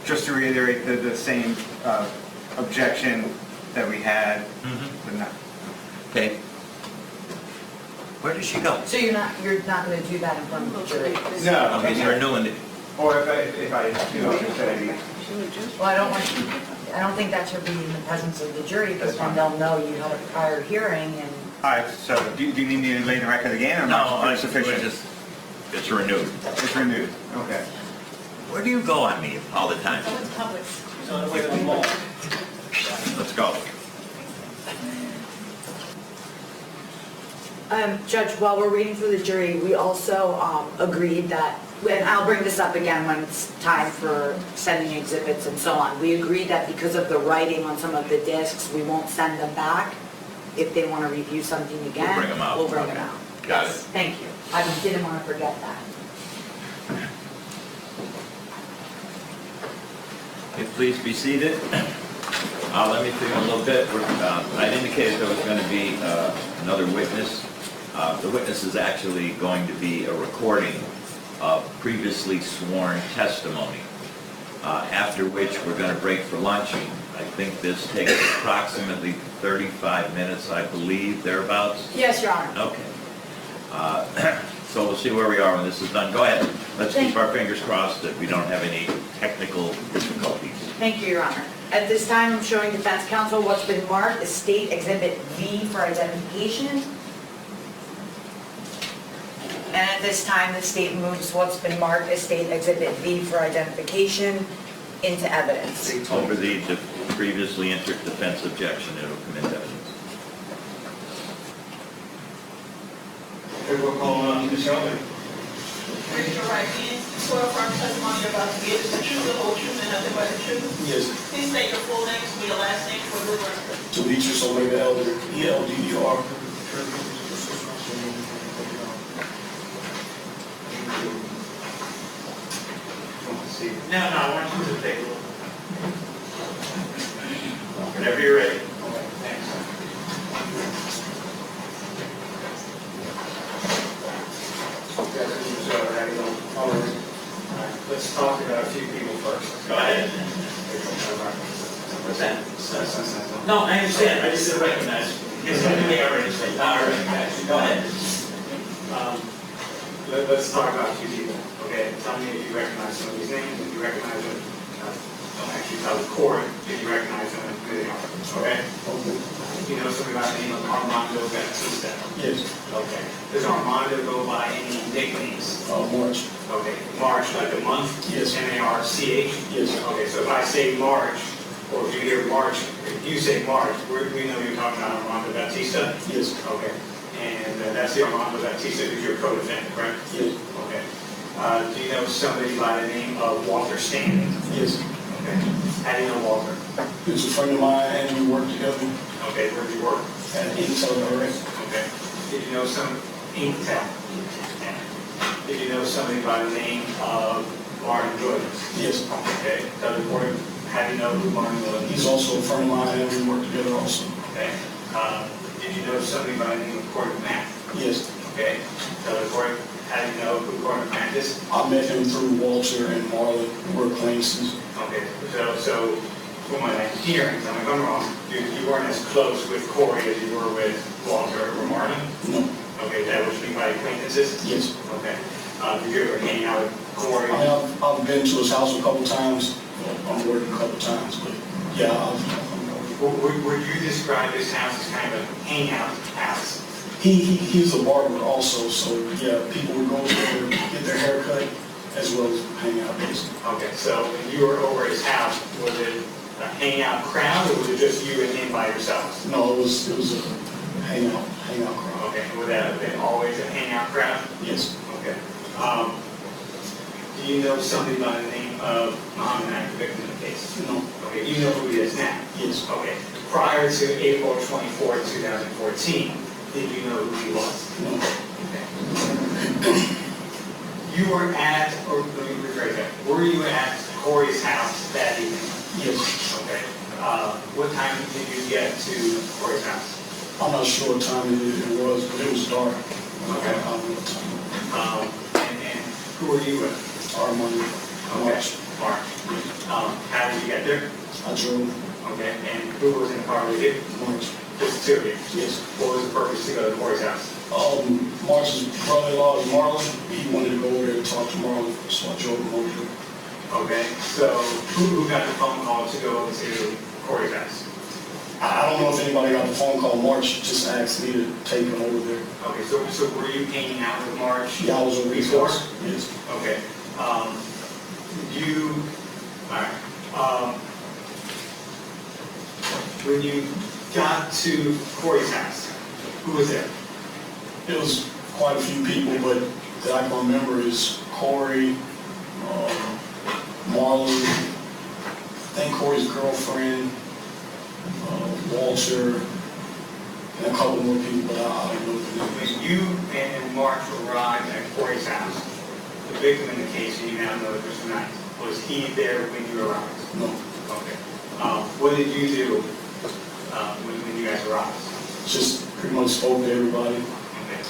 just to reiterate the same objection that we had, but not. Okay. Where did she go? So you're not going to do that in front of the jury? No. Okay, so we're doing it. Or if I do, I'll just say, Well, I don't think that should be in the presence of the jury, because then they'll know you had a prior hearing and. all right, so do you need me to lay the record again, or No, not sufficient? it's renewed. It's renewed, okay. Where do you go on me all the time? Let's go. Judge, while we're waiting for the jury, we also agreed that, and I'll bring this up again when it's time for sending exhibits and so on. We agreed that because of the writing on some of the discs, we won't send them back. If they want to review something again, We'll bring them out. We'll bring them out. Got it. Thank you. I didn't want to forget that. Okay, please be seated. Let me think a little bit. I indicated there was going to be another witness. The witness is actually going to be a recording of previously sworn testimony, after which we're going to break for luncheon. I think this takes approximately 35 minutes, I believe, thereabouts. Yes, Your Honor. Okay. So we'll see where we are when this is done. Go ahead. Let's keep our fingers crossed that we don't have any technical difficulties. Thank you, Your Honor. At this time, I'm showing defense counsel what's been marked as State Exhibit V for identification. And at this time, the state moves what's been marked as State Exhibit V for identification into evidence. Over the previously entered defense objection, it will come into evidence. We'll call Ms. Shelby. Raise your right hand. Swear firm testimony you're about to give is the truth, the whole truth, and nothing but the truth. Yes. Please state your full name and your last name for the record. Demetrius Omega Elder, ELDER. No, I want you to take a look. Whenever you're ready. Thanks. Let's talk about a few people first. Go ahead. What's that? No, I understand. I just didn't recognize you. Yes, I already said. I recognize you. Go ahead. Let's talk about a few people. Okay, tell me if you recognize some of these names. If you recognize them, don't actually tell the court if you recognize them and who they are. Okay. You know something by the name of Armando Baptista? Yes. Okay. Does Armando go by any nicknames? March. Okay. March, like a month? Yes. M-A-R-C-H? Yes. Okay, so if I say March, or if you hear March, if you say March, we know you're talking about Armando Baptista? Yes. Okay. And that's the Armando Baptista who's your co-defendant, correct? Yes. Okay. Do you know somebody by the name of Walter Stanley? Yes. Okay. How do you know Walter? He was a friend of mine and we worked together Okay, where did you work? at Intel. Okay. Did you know some Intel? Did you know somebody by the name of Martin Williams? Yes. Okay. Tell the court, how do you know who Martin Williams is? He's also a friend of mine and we worked together also. Okay. Did you know somebody by the name of Corbin Mack? Yes. Okay. Tell the court, how do you know who Corbin Mack is? I met him through Walter and Marlon. We're acquaintances. Okay. So from what I'm hearing, tell me if I'm wrong, you weren't as close with Corey as you were with Walter or Martin? No. Okay, that would be by acquaintances? Yes. Okay. Did you ever hang out with Corey? I've been to his house a couple times. I'm working a couple times, but yeah, Would you describe this house as kind of a hangout house? He's a barber also, so yeah, people would go there, get their hair cut, as well as hang out basically. Okay, so when you were over at his house, was it a hangout crowd, or was it just you and him by yourselves? No, it was a hangout crowd. Okay, would that have been always a hangout crowd? Yes. Okay. Do you know somebody by the name of Muhammad Mack, the victim in the case? No. Okay, you know who he is now? Yes. Okay. Prior to April 24, 2014, did you know who he was? No. Okay. You were at, or let me rephrase that, were you at Corey's house that evening? Yes. Okay. What time did you get to Corey's house? I'm not sure what time it was, but it was dark. Okay. I don't know what time. And who were you with? Our money. Okay. March. Mark. I drove. Okay, and who was in the car with you? March. Just two of you. Yes. What was the purpose to go to Corey's house? March's brother-in-law is Marlon. He wanted to go over there and talk to Marlon, so I drove him over there. Okay, so who got the phone call to go to Corey's house? I don't know if anybody got the phone call. March just asked me to take him over there. Okay, so were you hanging out with March? Yeah, I was over his before? house. Yes. Okay, when you got to Corey's house, who was there? It was quite a few people, but that I can remember is Corey, Marlon, I think Corey's girlfriend, Walter, and a couple more people, but I don't know the names. When you and March arrived at Corey's house, the victim in the case, you now know that Mr. Knight, was he there when you arrived? No, Okay. What did you do when you guys arrived? just pretty much spoke to everybody. Okay.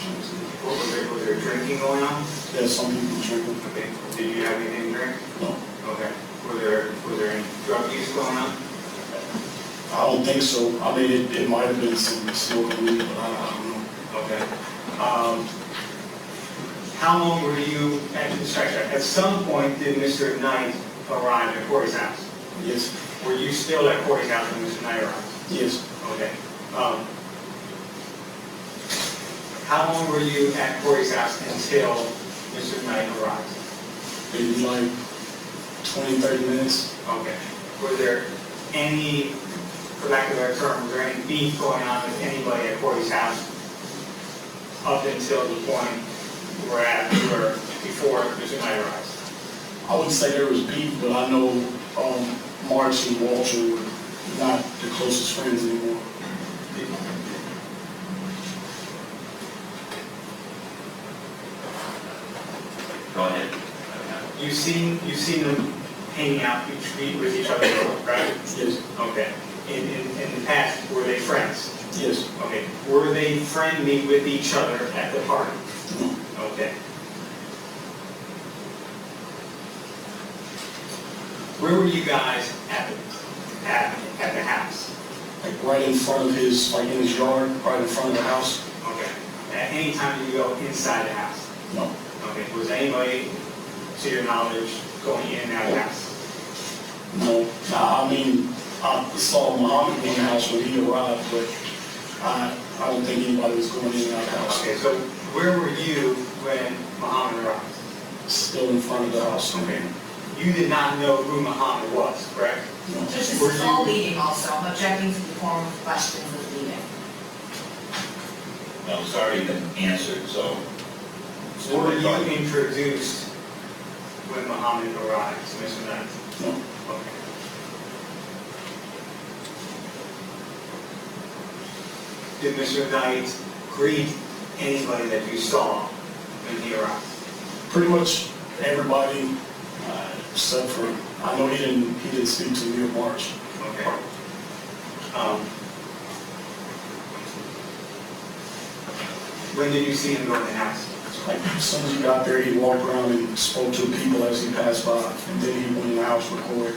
Was there drinking going on? Yeah, some people drinking. Okay. Did you have anything to drink? No, Okay. Was there any drug use going on? I don't think so. I mean, it might have been some smoking weed, but I don't know. Okay. How long were you at some point did Mr. Knight arrive at Corey's house? Yes, Were you still at Corey's house when Mr. Knight arrived? yes. Okay. How long were you at Corey's house until Mr. Knight arrived? Maybe like 20, 30 minutes. Okay. Were there any, for lack of a better term, was there any beef going on with anybody at Corey's house up until the point where before Mr. Knight arrived? I wouldn't say there was beef, but I know March and Walter were not the closest friends anymore. Go ahead. You've seen them hanging out with each other, right? Yes, Okay. In the past, were they friends? yes. Okay. Were they friendly with each other at the party? No. Okay. Where were you guys at the house? Like right in front of his, like in his yard, right in front of the house. Okay. At any time did you go inside the house? No. Okay. Was anybody, to your knowledge, going in and out of the house? No. Nah, I mean, I saw Muhammad in the house when he arrived, but I don't think anybody was going in and out of the house. Okay. So where were you when Muhammad arrived? Still in front of the house. Okay. You did not know who Muhammad was, correct? No. Judge, this is all leading also, I'm objecting to the form of questions of leading. No, it's already been answered, so. Were you introduced when Muhammad arrived to Mr. Knight? No. Okay. Did Mr. Knight greet anybody that you saw when he arrived? Pretty much everybody, except for, I know he didn't speak to me in March. Okay. When did you see him go in the house? Like, as soon as he got there, he walked around and spoke to people as he passed by, and then he went in the house with Corey.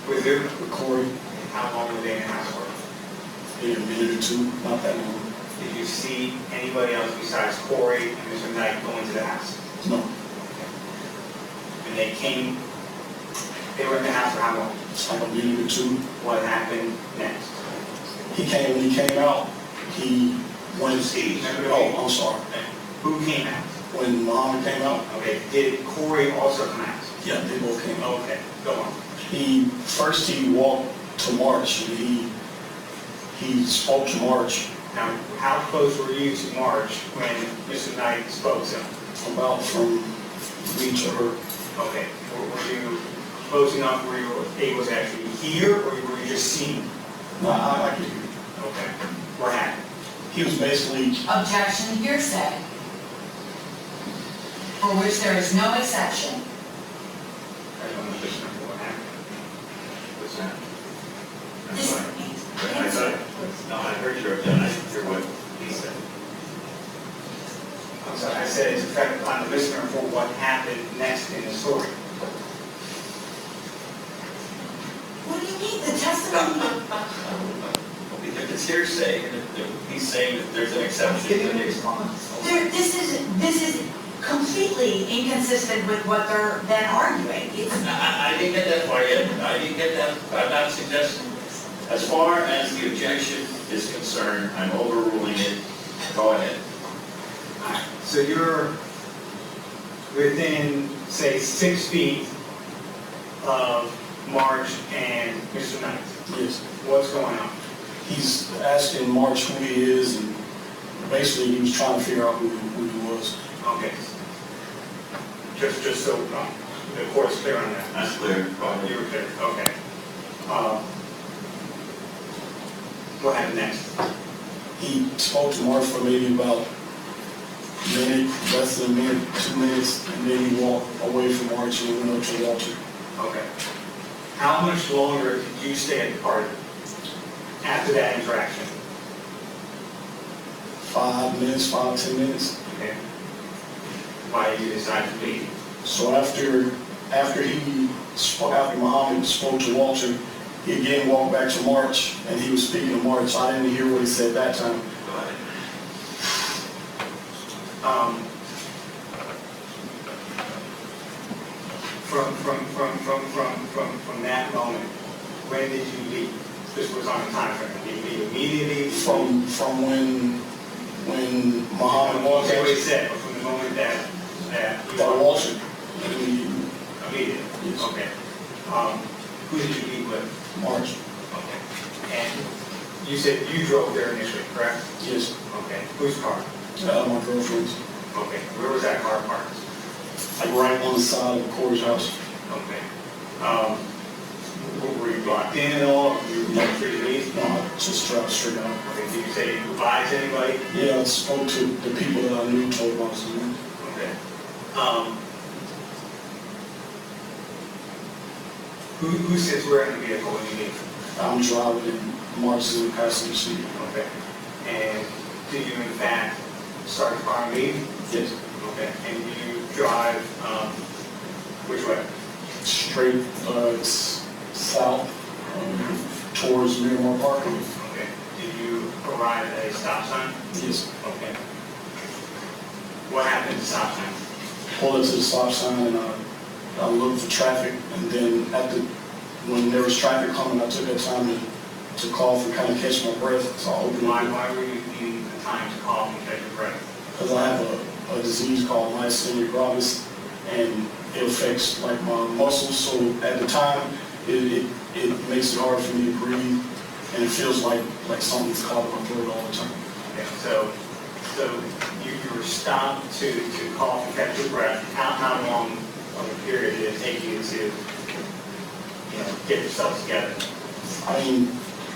With who? With Corey, How long were they in the house for? maybe a minute or two, not that long. Did you see anybody else besides Corey and Mr. Knight go into the house? No, And they were in the house for how long? it's like a minute or two. What happened next? When he came out, he went, oh, I'm sorry. Who came out? When Muhammad came out, Okay, did Corey also come out? yeah, they both came out. Okay, go on. First he walked to March, and he spoke to March Now, how close were you to March when Mr. Knight spoke to him? about from me to her. Okay, were you close enough where you were able to actually hear, or were you just seeing? No, I could hear. Okay, what happened? He was basically, Objection hearsay, for which there is no exception. I don't understand what happened. What's that? I'm This- sorry. I thought, no, I heard your objection, I didn't hear what he said. I'm sorry, I said it's effective on the listener for what happened next in the story. What do you mean? The If it's hearsay, and if he's saying that there's an exception. This is completely inconsistent with what they're then arguing. I didn't get that far yet. I didn't get that. I'm not suggesting. As far as the objection is concerned, I'm overruling it. Go ahead. Alright, so you're within, say, 6 feet of March and Mr. Knight. Yes. What's going on? He's asking March who he is, and basically he was trying to figure out who he was. Okay. Just so the court's clear on that. That's clear. Go ahead. You were clear, okay. What happened next? He spoke to Mark for maybe about a minute, less than a minute, 2 minutes, and then he walked away from March and went up to Walter. Okay. How much longer did you stay at the party after that interaction? 5 minutes, 5, 10 minutes. Okay. Why did you decide to leave? So after Muhammad spoke to Walter, he again walked back to March, and he was speaking to March. I didn't hear what he said that time. Go ahead. From that moment, when did you leave? This was on a time frame. Did you leave immediately? From when Muhammad walked Say out. what he said, but from the moment that you That walked Walter. immediately? Yes. Okay. Who did you leave with? March. Okay. And you said you drove there initially, correct? Yes. Okay. Whose car? My girlfriend's. Okay. Where was that car parked? Like right on the side of the courthouse. Okay. Were you blocked in at all? Were you free to leave? No, I just dropped straight out. Okay. Did you say goodbye to anybody? Yeah, I spoke to the people that I knew, told them I was leaving. Okay. Who sits where in the vehicle when you leave? I'm driving and March is in the passenger seat. Okay. And did you in fact start the car and leave? Yes. Okay. And you drive, which way? Straight south towards Miramar Parkway. Okay. Did you arrive at a stop sign? Yes. Okay. What happened at the stop sign? Pulled up to the stop sign and I looked for traffic, and then when there was traffic coming, I took that time to cough and kind of catch my breath. So I opened Why my were you needing the time to call and catch your breath? because I have a disease called myasthenia gravis, and it affects like my muscles. So at the time, it makes it hard for me to breathe, and it feels like something's caught in my throat all the time. Okay. So you were stopped to cough and catch your breath. How long of a period did it take you to, get yourself together? I mean,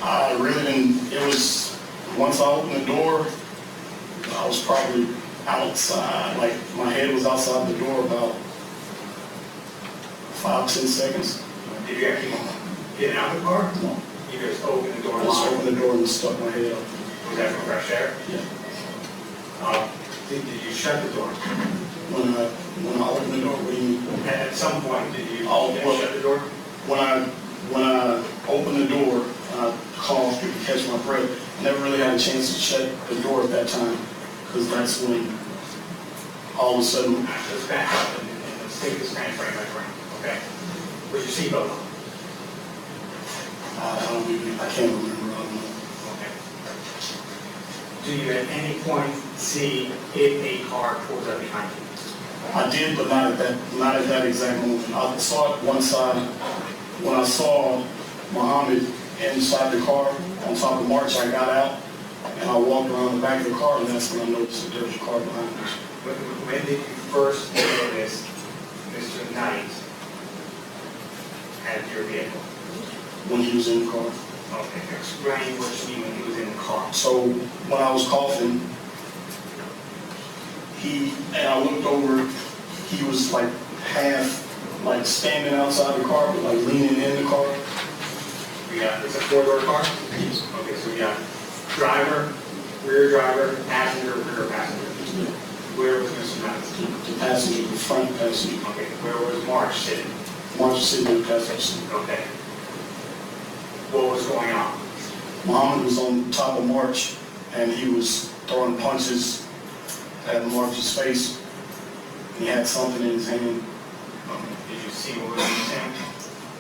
I really didn't, it was, once I opened the door, I was probably outside, like my head was outside the door about 5-10 seconds. Did you actually get out of the car? No. You just opened the door I and just locked opened the door and stuck my head out. Was that for fresh air? Yeah. Did you shut the door? When I opened the door, what do you mean? At some point, did you Oh, well- shut the door? When I opened the door, I coughed to catch my breath. I never really had a chance to shut the door at that time, because that's when all of a sudden, Let's back up and let's take this kind of frame by frame, okay? Was your seatbelt on? I can't remember. I don't know. Okay. Do you at any point see if a car pulls up behind you? I did, but not at that exact moment. I saw it one side when I saw Muhammad inside the car on top of March. I got out and I walked around the back of the car, and that's when I noticed that there was a car behind us. When did you first notice Mr. Knight at your vehicle? When he was in the car. Okay, explain what you mean when he was in the car. So when I was coughing, and I looked over, he was like half standing outside the car, but like leaning in the car. It's a four-door car? Yes. Okay, so we got driver, rear driver, passenger, rear passenger. Where was Mr. Knight? The passenger, the front passenger. Okay, where was March sitting? March was sitting in the passenger seat. Okay. what was going on? Muhammad was on top of March, and he was throwing punches at March's face. He had something in his hand. Did you see what was in his hand?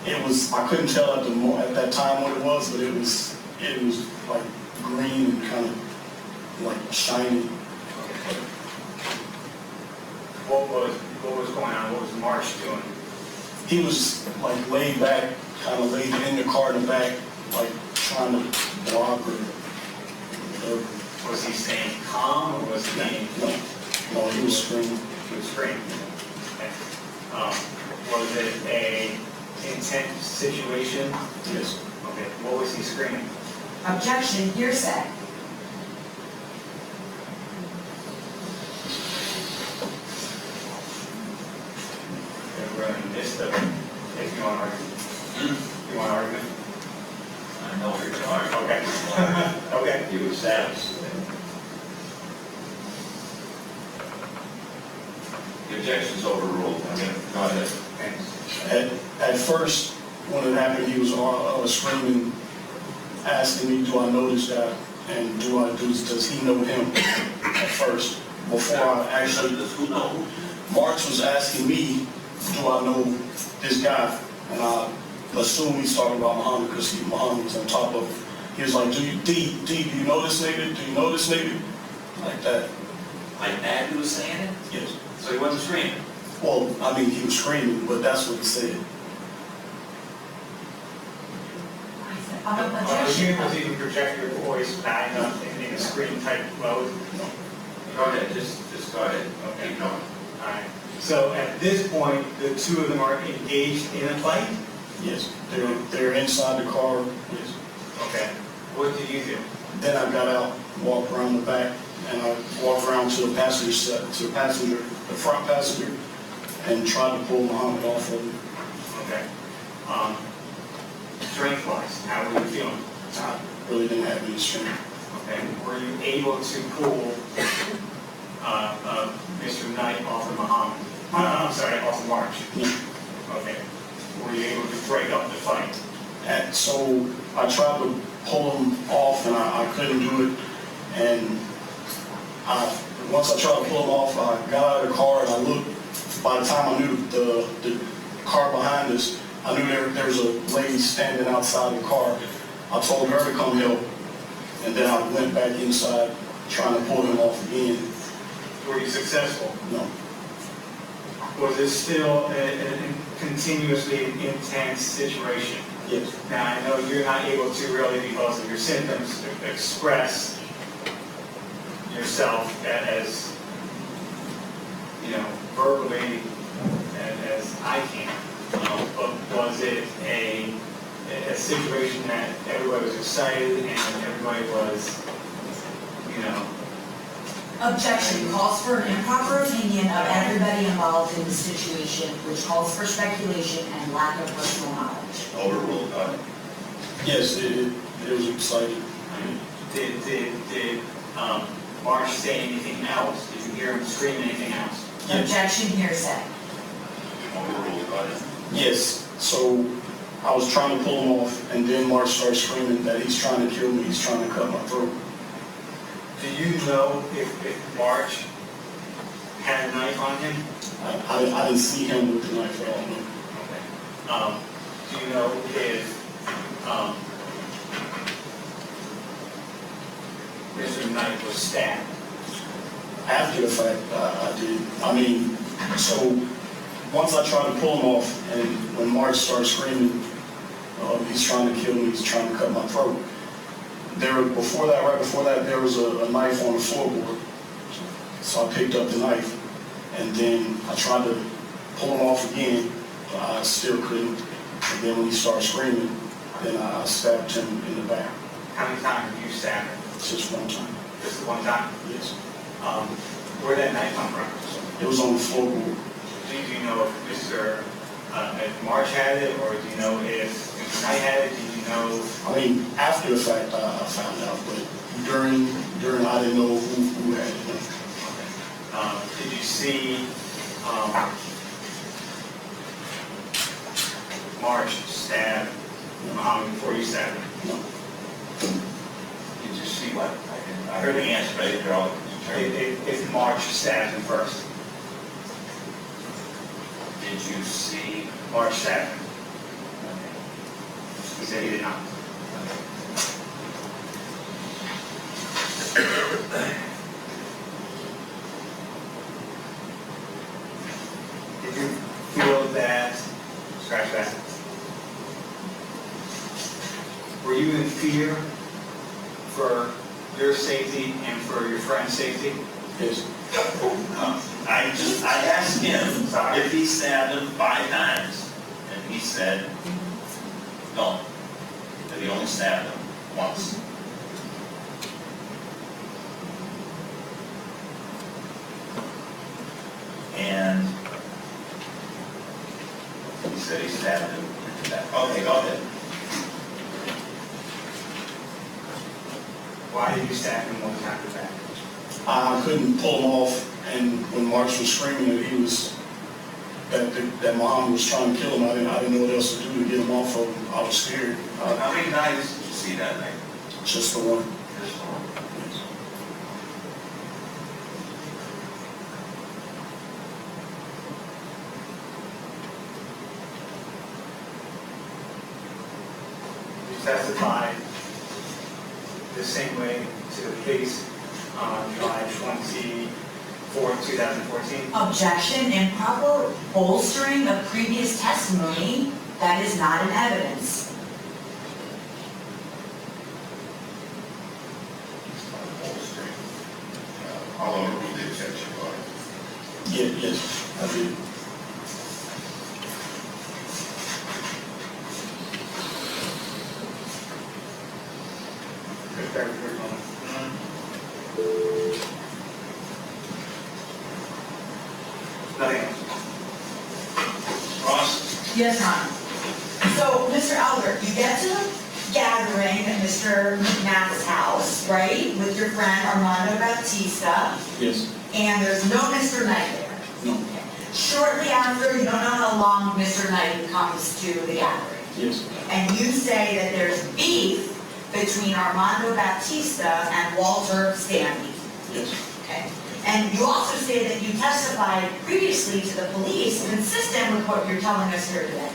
It was, I couldn't tell at that time what it was, but it was like green and kind of like shiny. What was going on? What was March doing? He was like laid back, kind of laid in the car in the back, like trying to block or whatever. Was he staying calm or was he? No, he was screaming. He was screaming. Okay. Was it a intense situation? Yes. Okay. What was he screaming? Objection, hearsay. We're in the midst of it. If you want to argue. You want to argue? I know what you're talking about. Okay. Okay. He was savage. The objection's overruled. Okay, go ahead. Thanks. At first, when it happened, he was screaming, asking me, do I know this guy? And does he know him at first? Before I actually, Who knows? March was asking me, do I know this guy? And I assumed he's talking about Muhammad because Muhammad was on top of him. He was like, do you know this nigga? Do you know this nigga? Like that. Like that, he was saying it? Yes. So he wasn't screaming? Well, I mean, he was screaming, but that's what he said. Was you project your voice back up in a scream type mode? Go ahead, just go ahead. Okay. Keep going. All right. So at this point, the two of them are engaged in a fight? Yes. They're inside the car. Yes. Okay. What did you do? Then I got out, walked around the back, and I walked around to the passenger set, the front passenger, and tried to pull Muhammad off of him. Okay. Strength-wise, how were you feeling? I really didn't have any strength. Okay. Were you able to pull Mr. Knight off of Muhammad? I'm sorry, off of March. Yeah. Okay. Were you able to break up the fight? And so I tried to pull him off, and I couldn't do it. And once I tried to pull him off, I got out of the car and I looked. By the time I knew the car behind us, I knew there was a lady standing outside the car. I told her to come help, and then I went back inside trying to pull him off again. Were you successful? No. Was it still a continuously intense situation? Yes. Now, I know you're not able to really, because of your symptoms, express yourself as, verbally as I can. But was it a situation that everybody was excited and everybody was, Objection calls for an improper opinion of everybody involved in the situation, which calls for speculation and lack of personal knowledge. Overruled. Go ahead. Yes, it was exciting. Did Marsh say anything else? Did you hear him scream anything else? Yes. Objection, hearsay. Overruled. Go ahead. Yes. So I was trying to pull him off, and then Mark started screaming that he's trying to kill me, he's trying to cut my throat. Do you know if March had a knife on him? I didn't see him with the knife at all. No. Okay. Do you know if Mr. Knight was stabbed? After the fact, I did. I mean, so once I tried to pull him off, and when March started screaming, he's trying to kill me, he's trying to cut my throat. Right before that, there was a knife on the floorboard. So I picked up the knife, and then I tried to pull him off again, but I still couldn't. And then when he started screaming, then I stabbed him in the back. How many times did you stab him? Just one time. Just the one time? Yes. Where'd that knife come from? It was on the floorboard. Do you know if if March had it, or do you know if Mr. Knight had it? Do you know? I mean, after the fact, I found out, but during I didn't know who had it. Did you see March stab Muhammad before you stabbed him? No. Did you see what? I heard the answer, but I didn't hear all of it. If March stabbed him first, Did you see? March stabbed him. He said he did not. Did you feel that, scratch that, were you in fear for your safety and for your friend's safety? Yes. I asked him if he stabbed him 5 times, and he said no, that he only stabbed him once. And he said he stabbed him. Okay, go ahead. Why did you stab him one time with that? I couldn't pull him off, and when March was screaming that he was, that Muhammad was trying to kill him, I didn't know what else to do to get him off of him. I was scared. How many knives did you see that night? Just the one. Just one. You testified the same way to the police on July 24th, 2014? Objection, improper bolstering of previous testimony, that is not an evidence. All over the objection, Yes, I did. Nothing else? Ross? Yes, Your Honor. So, Mr. Albert, you get to the gathering at Mr. McNabb's house, right, with your friend Armando Bautista, Yes. and there's no Mr. Knight there. No. Shortly after, you don't know how long Mr. Knight comes to the gathering, Yes. and you say that there's beef between Armando Bautista and Walter Stanley. Yes. Okay. And you also say that you testified previously to the police consistent with what you're telling us here today.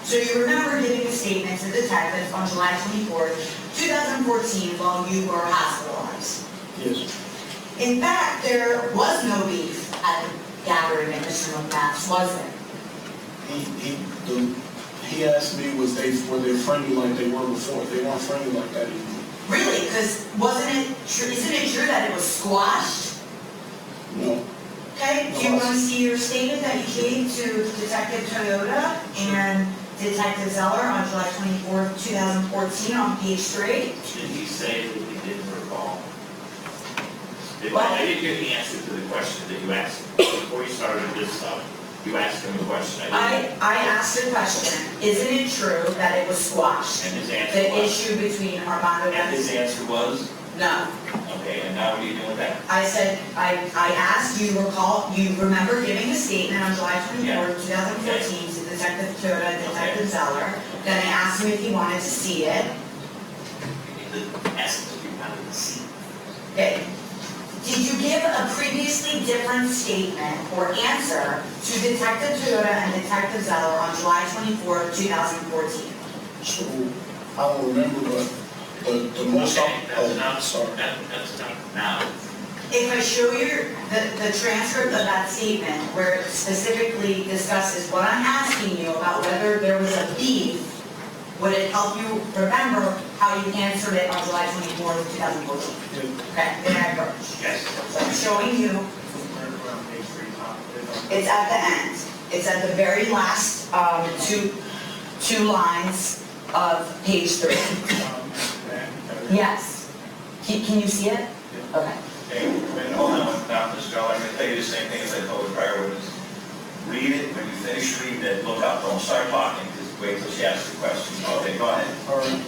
So you remember giving a statement to detectives on July 24th, 2014 while you were hospitalized. Yes. In fact, there was no beef at the gathering at Mr. McNabb's, was there? He asked me were they friendly like they were before. They weren't friendly like that anymore. Really? Because isn't it true that it was squashed? No. Okay, do you want to see your statement that you gave to Detective Toyota and Detective Zeller on July 24th, 2014 on page 3? Did he say that he didn't recall? I didn't get the answer to the question that you asked before you started this stuff. You asked him a question. I asked a question, isn't it true that it was squashed? And his answer The was? issue between Armando And his and... answer was? No. Okay, and now what are you doing with that? I said, I asked, you remember giving a statement on July 24th, 2014 to Detective Toyota and Detective Zeller. Then I asked him if he wanted to see it. Ask him if you wanted to see. Okay. Did you give a previously different statement or answer to Detective Toyota and Detective Zeller on July 24th, 2014? So I don't remember, but the most Okay, that's enough. sorry. That's enough. Now, If I show you the transcript of that statement where it specifically discusses what I'm asking you about whether there was a beef, would it help you remember how you answered it on July 24th, 2014? Okay, then I approach. yes. So I'm showing you, We're on page 3, Tom. it's at the end. It's at the very last two lines of page 3. Yes. Can you see it? Okay. Okay, and hold on, Mr. Geller, I'm going to tell you the same thing as I told the prior witness. Read it, when you finish reading it, look up, don't start talking, just wait till she asks the question. Okay, go ahead. All right.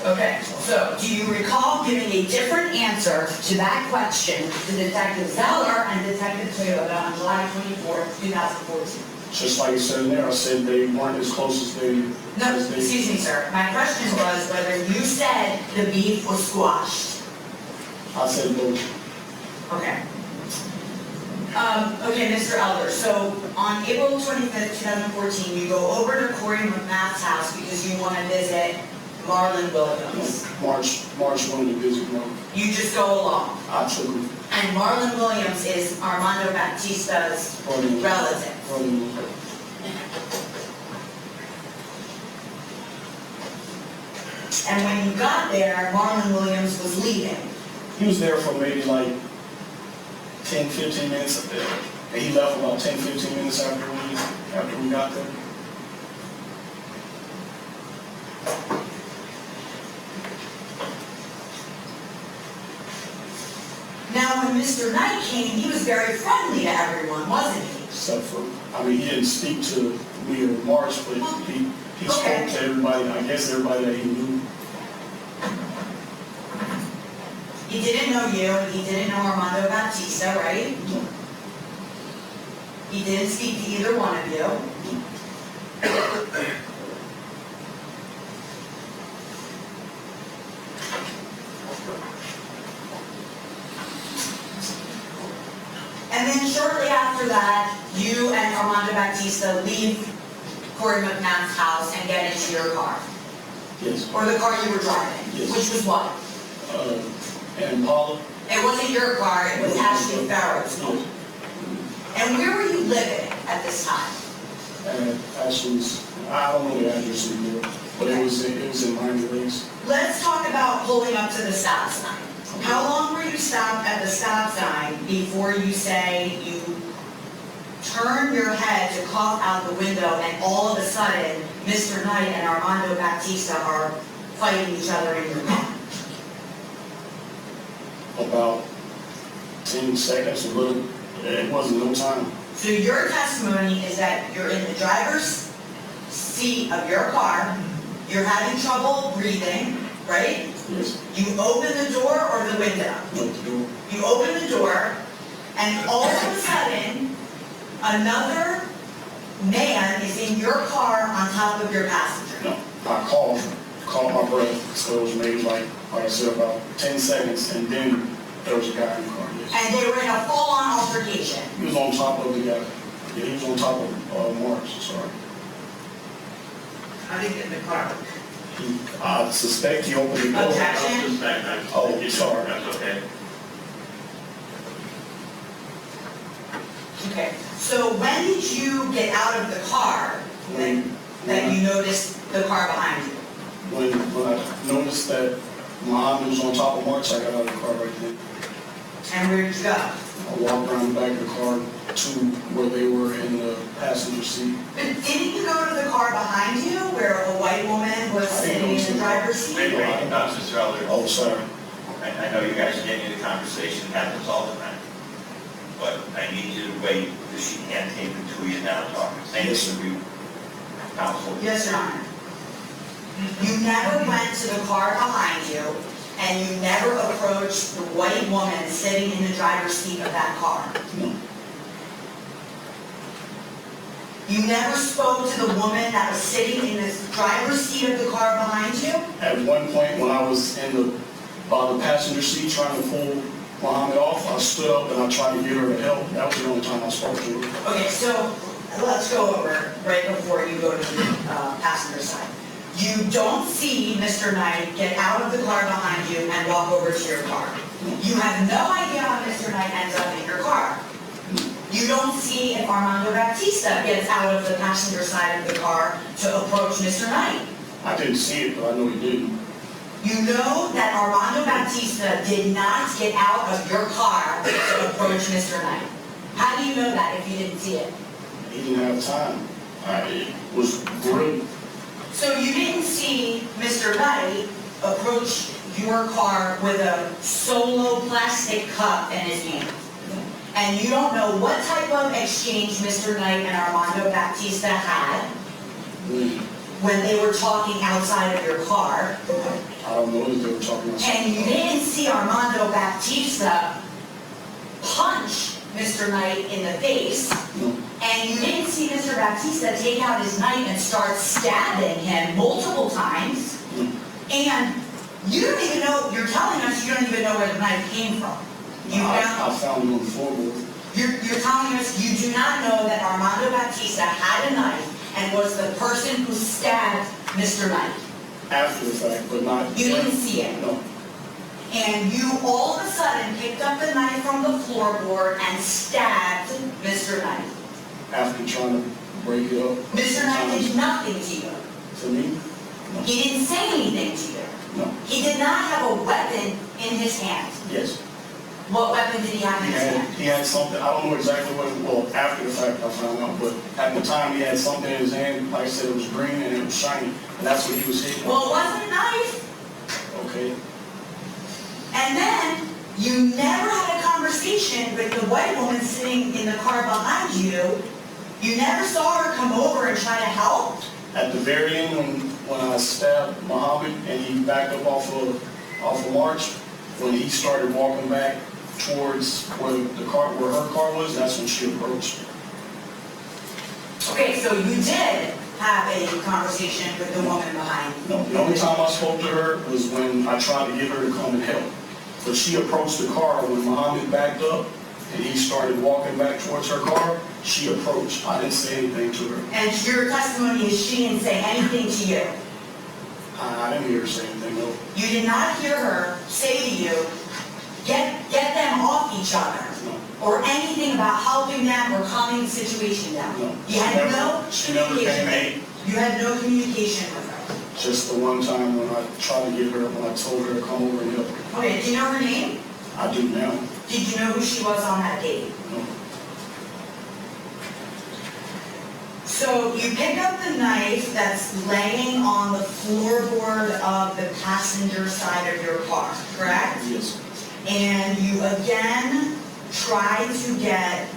Okay, so do you recall giving a different answer to that question to Detective Zeller and Detective Toyota on July 24th, 2014? Just like you said in there, I said they weren't as close as they. No, excuse me, sir. My question was whether you said the beef was squashed. I said no. Okay. Okay, Mr. Elder, so on April 25th, 2014, you go over to Corey McMath's house because you want to visit Marlon Williams. March wanted to visit me. You just go along. I took him. And Marlon Williams is Armando Baptista's relative. And when you got there, Marlon Williams was leaving. He was there for maybe like 10, 15 minutes. And he left about 10, 15 minutes after we got there. Now, when Mr. Knight came, he was very friendly to everyone, wasn't he? Except for, I mean, he didn't speak to me or March, but he spoke to everybody, I guess everybody that he knew. He didn't know you, and he didn't know Armando Baptista, right? No. He didn't speak to either one of you. And then shortly after that, you and Armando Baptista leave Corey McMahon's house and get into your car. Yes. Or the car you were driving, Yes. which was what? And Paula. It wasn't your car, it was Ashley Farrow's car. And where were you living at this time? And Ashley's, I don't know the address anymore, but it was in Miami Lakes. Let's talk about pulling up to the stop sign. How long were you stopped at the stop sign before you say you turn your head to cough out the window and all of a sudden Mr. Knight and Armando Baptista are fighting each other in your car? About 10 seconds, a little, it wasn't no time. So your testimony is that you're in the driver's seat of your car, you're having trouble breathing, right? Yes. You open the door or the window? No, the door. You open the door, and all of a sudden, another man is in your car on top of your passenger. No, I called my brother, so it was maybe like I said, about 10 seconds, and then there was a guy in the car, yes. And they were in a full-on altercation. He was on top of the guy. Yeah, he was on top of March, sorry. How did he get in the car? I suspect he opened the door. Objection? Oh, sorry. That's okay. Okay, so when did you get out of the car that you noticed the car behind you? When I noticed that Muhammad was on top of March, I got out of the car right then. And where did you go? I walked around the back of the car to where they were in the passenger seat. But didn't you go to the car behind you where a white woman was sitting in the driver's seat? Wait, Mr. Elder. Oh, sorry. I know you guys are getting into conversation, it happens all the time. But I need you to wait, because she can't take the two of you now talking. Same Yes, thing with you, counsel. Yes, Your Honor. You never went to the car behind you, and you never approached the white woman sitting in the driver's seat of that car. No. You never spoke to the woman that was sitting in the driver's seat of the car behind you? At one point, when I was in the passenger seat trying to pull Muhammad off, I stood up and I tried to get her to help. That was the only time I spoke to her. Okay, so let's go over right before you go to the passenger side. You don't see Mr. Knight get out of the car behind you and walk over to your car. You have no idea how Mr. Knight ends up in your car. You don't see if Armando Baptista gets out of the passenger side of the car to approach Mr. Knight. I didn't see it, but I know he didn't. You know that Armando Baptista did not get out of your car to approach Mr. Knight. How do you know that if you didn't see it? He didn't have time. It was great. So you didn't see Mr. Knight approach your car with a solo plastic cup in his hand. And you don't know what type of exchange Mr. Knight and Armando Baptista had. when they were talking outside of your car, I don't know if they were talking about and you didn't see Armando Baptista punch Mr. Knight in the face, No. and you didn't see Mr. Baptista take out his knife and start stabbing him multiple times, and you don't even know, you're telling us you don't even know where the knife came from. You I found, found it on the floorboard. you're telling us you do not know that Armando Baptista had a knife and was the person who stabbed Mr. Knight. After the fact, but not. You didn't see it. No. And you all of a sudden picked up the knife from the floorboard and stabbed Mr. Knight. After trying to break it up. Mr. Knight did nothing to you. To me? No. He didn't say anything to you. No. He did not have a weapon in his hand. Yes. What weapon did he have in his hand? He had something, I don't know exactly what, well, after the fact I found out, but at the time he had something in his hand, like I said, it was green and it was shiny, and that's what he was hitting. Well, it wasn't a knife. Okay. And then you never had a conversation with the white woman sitting in the car behind you. You never saw her come over and try to help. At the very end, when I stabbed Muhammad and he backed up off of March, when he started walking back towards where her car was, that's when she approached. Okay, so you did have a conversation with the woman behind you. No, the only time I spoke to her was when I tried to get her to come and help. But she approached the car when Muhammad backed up and he started walking back towards her car, she approached. I didn't say anything to her. And your testimony is she didn't say anything to you. I didn't hear her say anything, no. You did not hear her say to you, get them off each other, or anything about helping them or calming the situation down. No. You had no She never came communication. in. You had no communication with her. Just the one time when I tried to get her, when I told her to come over and help. Okay, do you know her name? I do now. Did you know who she was on that date? No. So you pick up the knife that's laying on the floorboard of the passenger side of your car, correct? Yes. And you again try to get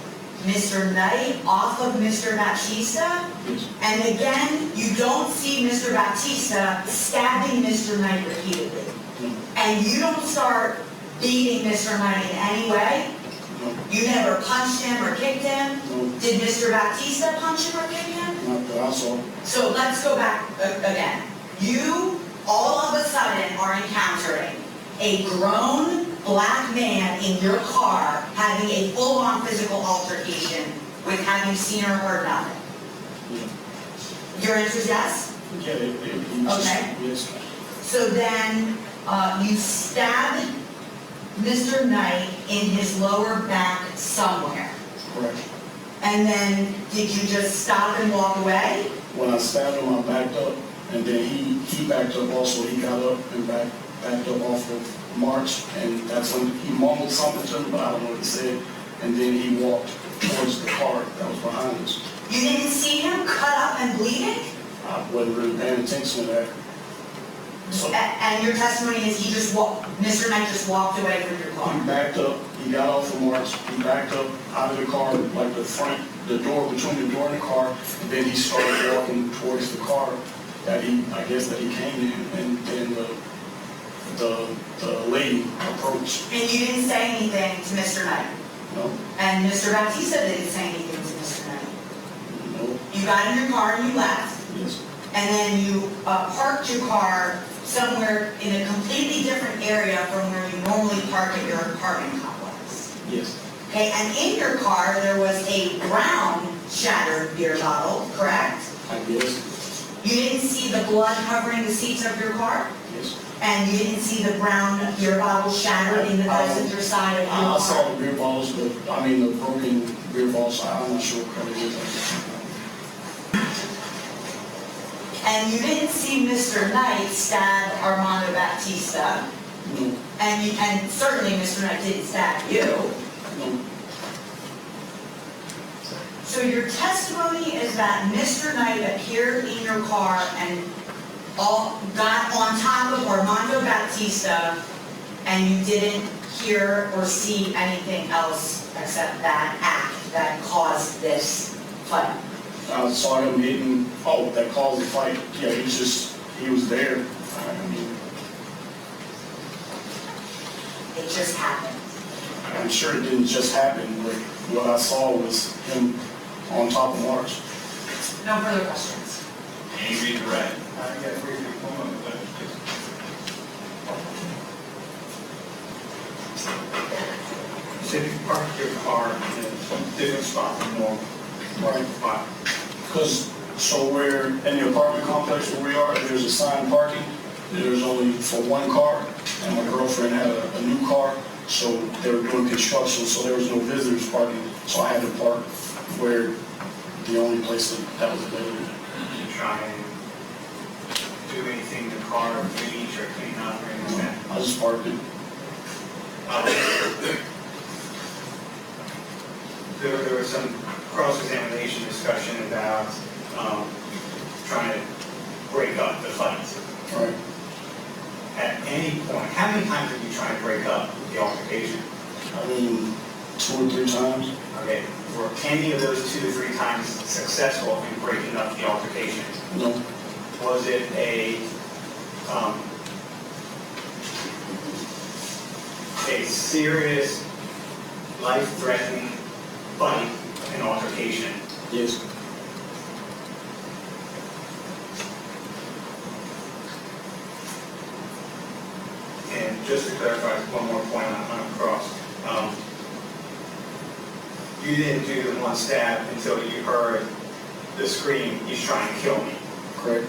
Mr. Knight off of Mr. Baptista, Yes. and again, you don't see Mr. Baptista stabbing Mr. Knight repeatedly. No. And you don't start beating Mr. Knight in any way. No. You never punched him or kicked him. No. Did Mr. Baptista punch him or kick him? Not that I saw. So let's go back again. You all of a sudden are encountering a grown black man in your car having a full-on physical altercation with having seen or heard nothing. Yeah. Your answer is yes? Yeah, it was Okay. Yes. So then you stabbed Mr. Knight in his lower back somewhere. Correct. And then did you just stop and walk away? When I stabbed him, I backed up, and then he backed up also. He got up and backed up off of March, and that's when he mumbled something to me, but I don't know what he said. And then he walked towards the car that was behind us. You didn't see him cut up and bleeding? I wasn't really paying attention to that. So And your testimony is he just walked, Mr. Knight just walked away from your car? he backed up, he got off of March, he backed up out of the car, like the door, between the door and the car, and then he started walking towards the car that I guess that he came in, and then the lady approached. And you didn't say anything to Mr. Knight? No, And Mr. Baptista didn't say anything to Mr. Knight? no, You got in your car and you left, yes, and then you parked your car somewhere in a completely different area from where you normally park at your apartment complex. yes, Okay, and in your car, there was a brown shattered beer bottle, correct? I guess, You didn't see the blood covering the seats of your car? yes. And you didn't see the brown beer bottle shattered in the passenger side of your I saw car? the beer bottles, but, the broken beer bottles, I'm not sure what color it is. And you didn't see Mr. Knight stab Armando Baptista, No, and certainly Mr. Knight didn't stab you. no, So your testimony is that Mr. Knight appeared in your car and got on top of Armando Baptista, and you didn't hear or see anything else except that act that caused this fight. I I saw him hitting, oh, that caused the fight. Yeah, he was there. I mean, It just happened. I'm sure it didn't just happen, but what I saw was him on top of March. No further questions. Any reason right? Yeah, briefly, one moment, please. You said you parked your car in a different spot from normal. Right. Why? Because, so where, in the apartment complex where we are, there's assigned parking. There's only for one car, and my girlfriend had a new car, so they were doing construction, so there was no visitors parking. So I had to park where the only place that was available. You try and do anything to car, bleach or clean up or anything like that? I just parked it. There was some cross-examination discussion about trying to break up the fights. Right. At any point, how many times did you try to break up the altercation? I mean, 2 or 3 times. Okay, were any of those 2 to 3 times successful in breaking up the altercation? No. Was it a serious, life-threatening fight and altercation? Yes. And just to clarify one more point on cross, you didn't do the one stab until you heard the scream, "He's trying to kill me." Correct.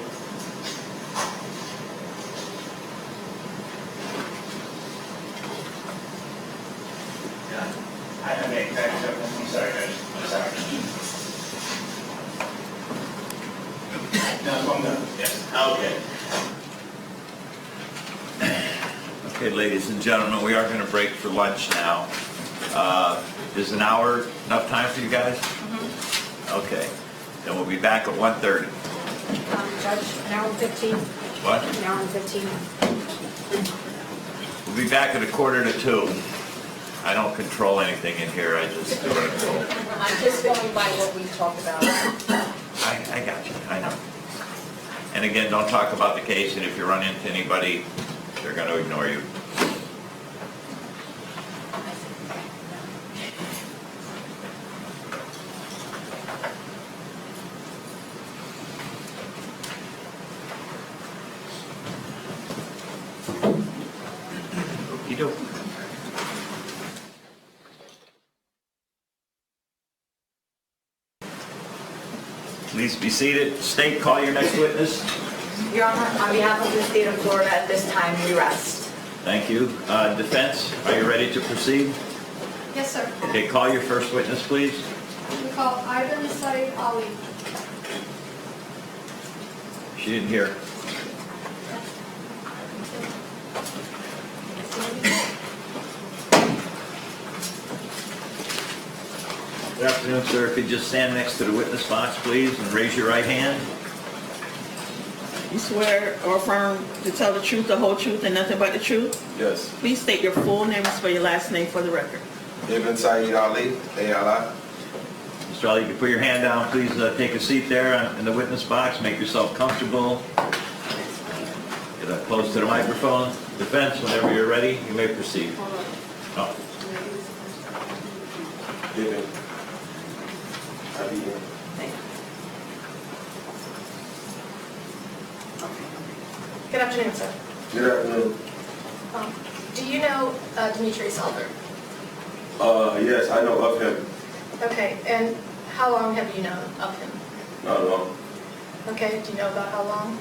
I make that joke. I'm sorry, Judge. I'm sorry. No, I'm done. Yes. Okay. Okay, ladies and gentlemen, we are going to break for lunch now. Is an hour enough time for you guys? Okay, then we'll be back at 1:30. Judge, an hour and 15. What? An hour and 15. We'll be back at 1:45. I don't control anything in here, I just do what I'm told. I'm just going by what we talked about. I got you, I know. And again, don't talk about the case, and if you run into anybody, they're going to ignore you. Okey-doke. Please be seated. State, call your next witness. Your Honor, on behalf of the state of Florida, at this time, we rest. Thank you. Defense, are you ready to proceed? Yes, sir. Okay, call your first witness, please. We call Ivan Saeed Ali. She didn't hear. Good afternoon, sir. If you just stand next to the witness box, please, and raise your right hand. You swear or affirm to tell the truth, the whole truth, and nothing but the truth? Yes. Please state your full name and spell your last name for the record. Ibn Saeed Ali, A-L-I. Mr. Ali, you can put your hand down. Please take a seat there in the witness box. Make yourself comfortable. Get up close to the microphone. Defense, whenever you're ready, you may proceed. Oh. Ibn. Ali. Good afternoon, sir. Good afternoon. Do you know Demetrius Elder? Yes, I know of him. Okay, and how long have you known of him? Not long. Okay, do you know about how long?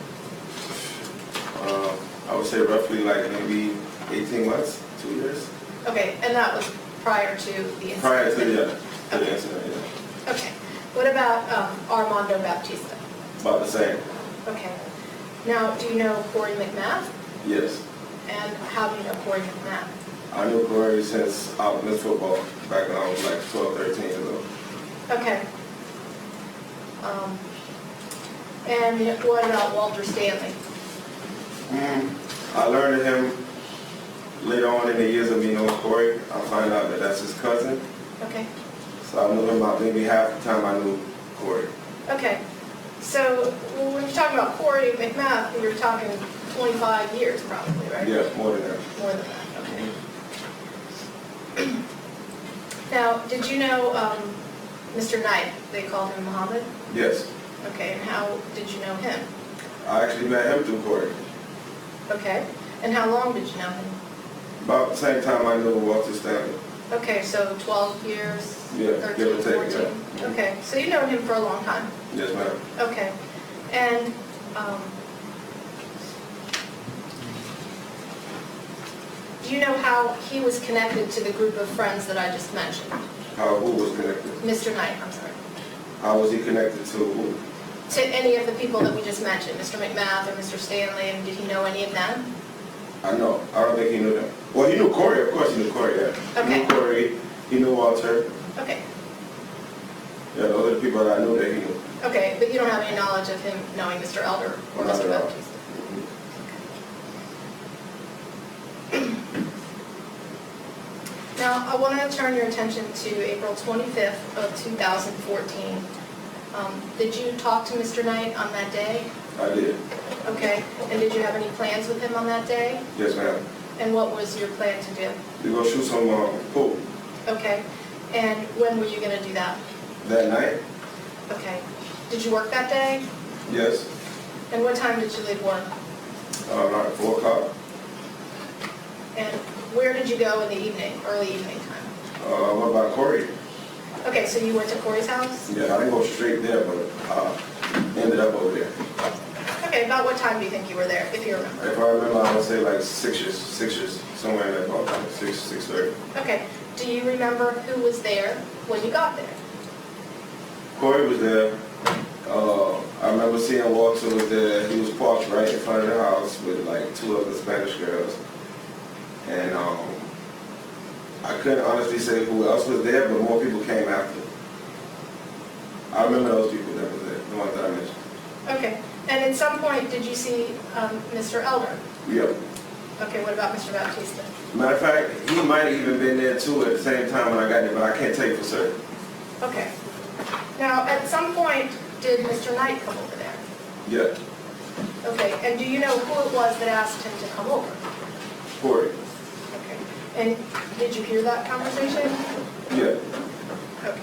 I would say roughly like maybe 18 months, 2 years. Okay, and that was prior to the incident? Prior to the Okay. incident, yeah. Okay. What about Armando Baptista? About the same. Okay. Now, do you know Corey McMath? Yes. And how do you know Corey McMath? I knew Corey since I was in football, back when I was like 12, 13 years old. Okay. And what about Walter Stanley? I learned of him later on in the years of me knowing Corey. I find out that that's his cousin. Okay. So I knew him about maybe half the time I knew Corey. Okay, so when you're talking about Corey McMath, you're talking 25 years probably, right? Yeah, more than that. More than that, okay. Now, did you know Mr. Knight? They called him Muhammad? Yes. Okay, and how did you know him? I actually met him through Corey. Okay, and how long did you know him? About the same time I knew Walter Stanley. Okay, so 12 years? Yeah, 13, give or take, 14? yeah. Okay, so you know him for a long time? Yes, ma'am. Okay, and do you know how he was connected to the group of friends that I just mentioned? Who was connected? Mr. Knight, I'm sorry. How was he connected to who? To any of the people that we just mentioned, Mr. McMath or Mr. Stanley, and did he know any of them? I know. I don't think he knew them. Well, he knew Corey. Of course he knew Corey, yeah. Okay. He knew Corey. He knew Walter. Okay, Yeah, those are the people that I knew that he knew. okay, but you don't have any knowledge of him knowing Mr. Elder or Not Mr. at all. Baptiste? Now, I want to turn your attention to April 25th of 2014. Did you talk to Mr. Knight on that day? I did. Okay, and did you have any plans with him on that day? Yes, ma'am. And what was your plan to do? We go shoot some pool Okay, and when were you going to do that? that night. Okay, did you work that day? Yes. And what time did you leave work? Like 4 o'clock. And where did you go in the evening, early evening time? What about Corey? Okay, so you went to Corey's house? Yeah, I didn't go straight there, but ended up over there. Okay, about what time do you think you were there, if you remember? If I remember, I would say like 6-ish, somewhere in that ballpark, 6:30. Okay, do you remember who was there when you got there? Corey was there. I remember seeing Walter was there. He was parked right in front of the house with like 2 other Spanish girls. And I couldn't honestly say who else was there, but more people came after. I remember those people that were there, the ones that I mentioned. Okay, and at some point, did you see Mr. Elder? Yep. Okay, what about Mr. Baptista? Matter of fact, he might have even been there too at the same time when I got there, but I can't tell you for certain. Okay. Now, at some point, did Mr. Knight come over there? Yeah. Okay, and do you know who it was that asked him to come over? Corey. Okay, and did you hear that conversation? Yeah. Okay.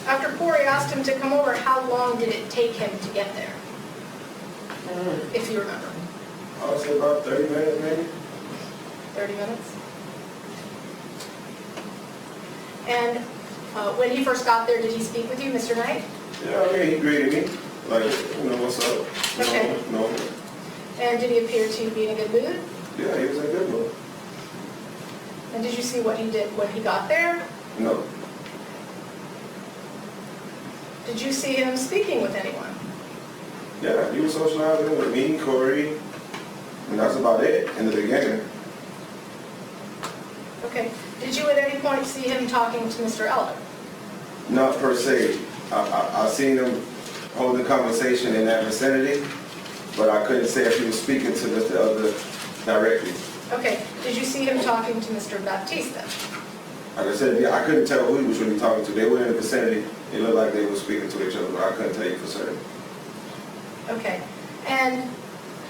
After Corey asked him to come over, how long did it take him to get there? If you remember. I would say about 30 minutes maybe. 30 minutes? And when he first got there, did he speak with you, Mr. Knight? Yeah, I mean, he greeted me. Like, you know, what's up? Okay. No. And did he appear to be in a good mood? Yeah, he was in a good mood. And did you see what he did when he got there? No. Did you see him speaking with anyone? Yeah, he was socializing with me, Corey, and that's about it in the beginning. Okay. Did you at any point see him talking to Mr. Elder? Not per se. I seen him holding conversation in that vicinity, but I couldn't say if he was speaking to Mr. Elder directly. Okay. Did you see him talking to Mr. Baptista? Like I said, yeah, I couldn't tell who he was really talking to. They were in the vicinity. It looked like they were speaking to each other, but I couldn't tell you for certain. Okay. And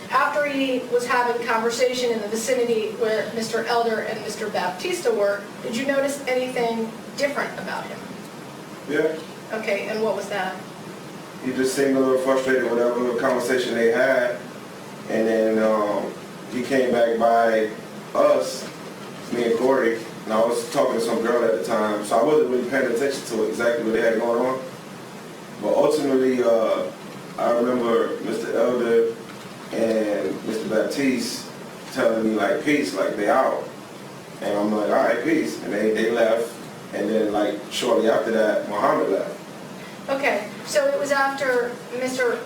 after he was having conversation in the vicinity where Mr. Elder and Mr. Baptista were, did you notice anything different about him? Yeah. Okay, and what was that? He just seemed a little frustrated with whatever conversation they had. And then he came back by us, me and Corey, and I was talking to some girl at the time, so I wasn't really paying attention to exactly what they had going on. But ultimately, I remember Mr. Elder and Mr. Baptiste telling me like, peace, like they out. And I'm like, all right, peace. And they left. And then like shortly after that, Muhammad left. Okay, so it was after Mr.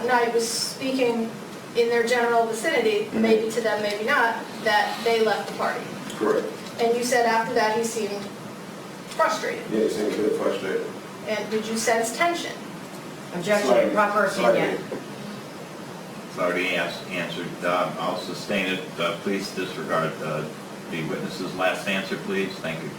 Knight was speaking in their general vicinity, maybe to them, maybe not, that they left the party. Correct. And you said after that he seemed frustrated. Yeah, he seemed a bit frustrated. And did you sense tension? Objection, proper opinion. It's already answered. I'll sustain it. Please disregard the witness's last answer, please. Thank you.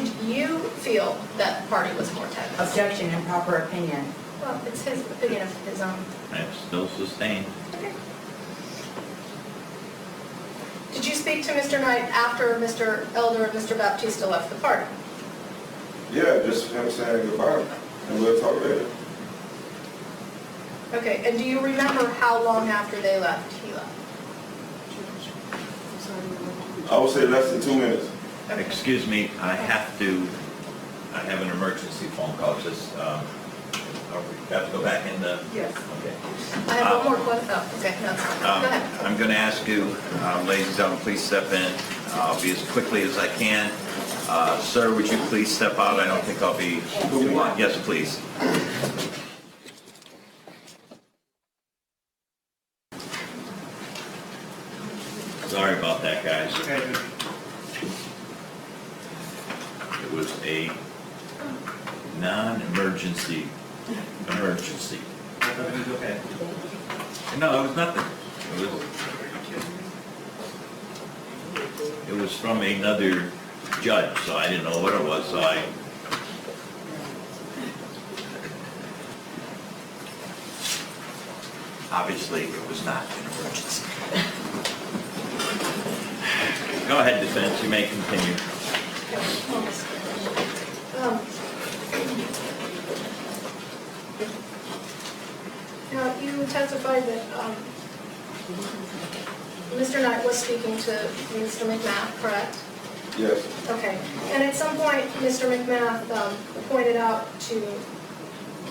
did you feel that party was more tense? Objection, improper opinion. Well, it's his opinion of his own. I'm still sustained. Okay. Did you speak to Mr. Knight after Mr. Elder and Mr. Baptista left the party? Yeah, just him saying goodbye, and we'll talk later. Okay, and do you remember how long after they left, he left? I would say less than 2 minutes. Okay. Excuse me, I have an emergency phone call, just, we have to go back in the... Yes. Okay. I have one more question. Oh, okay, no, it's fine. Go ahead. I'm going to ask you, ladies and gentlemen, please step in. I'll be as quickly as I can. Sir, would you please step out? I don't think I'll be too long. Yes, please. Sorry about that, guys. It was a non-emergency emergency. Okay. No, it was nothing. It was from another judge, so I didn't know what it was, so I... Obviously, it was not an emergency. Go ahead, defense, you may continue. Now, you testified that Mr. Knight was speaking to Mr. McMath, correct? Yes. Okay. And at some point, Mr. McMath pointed out to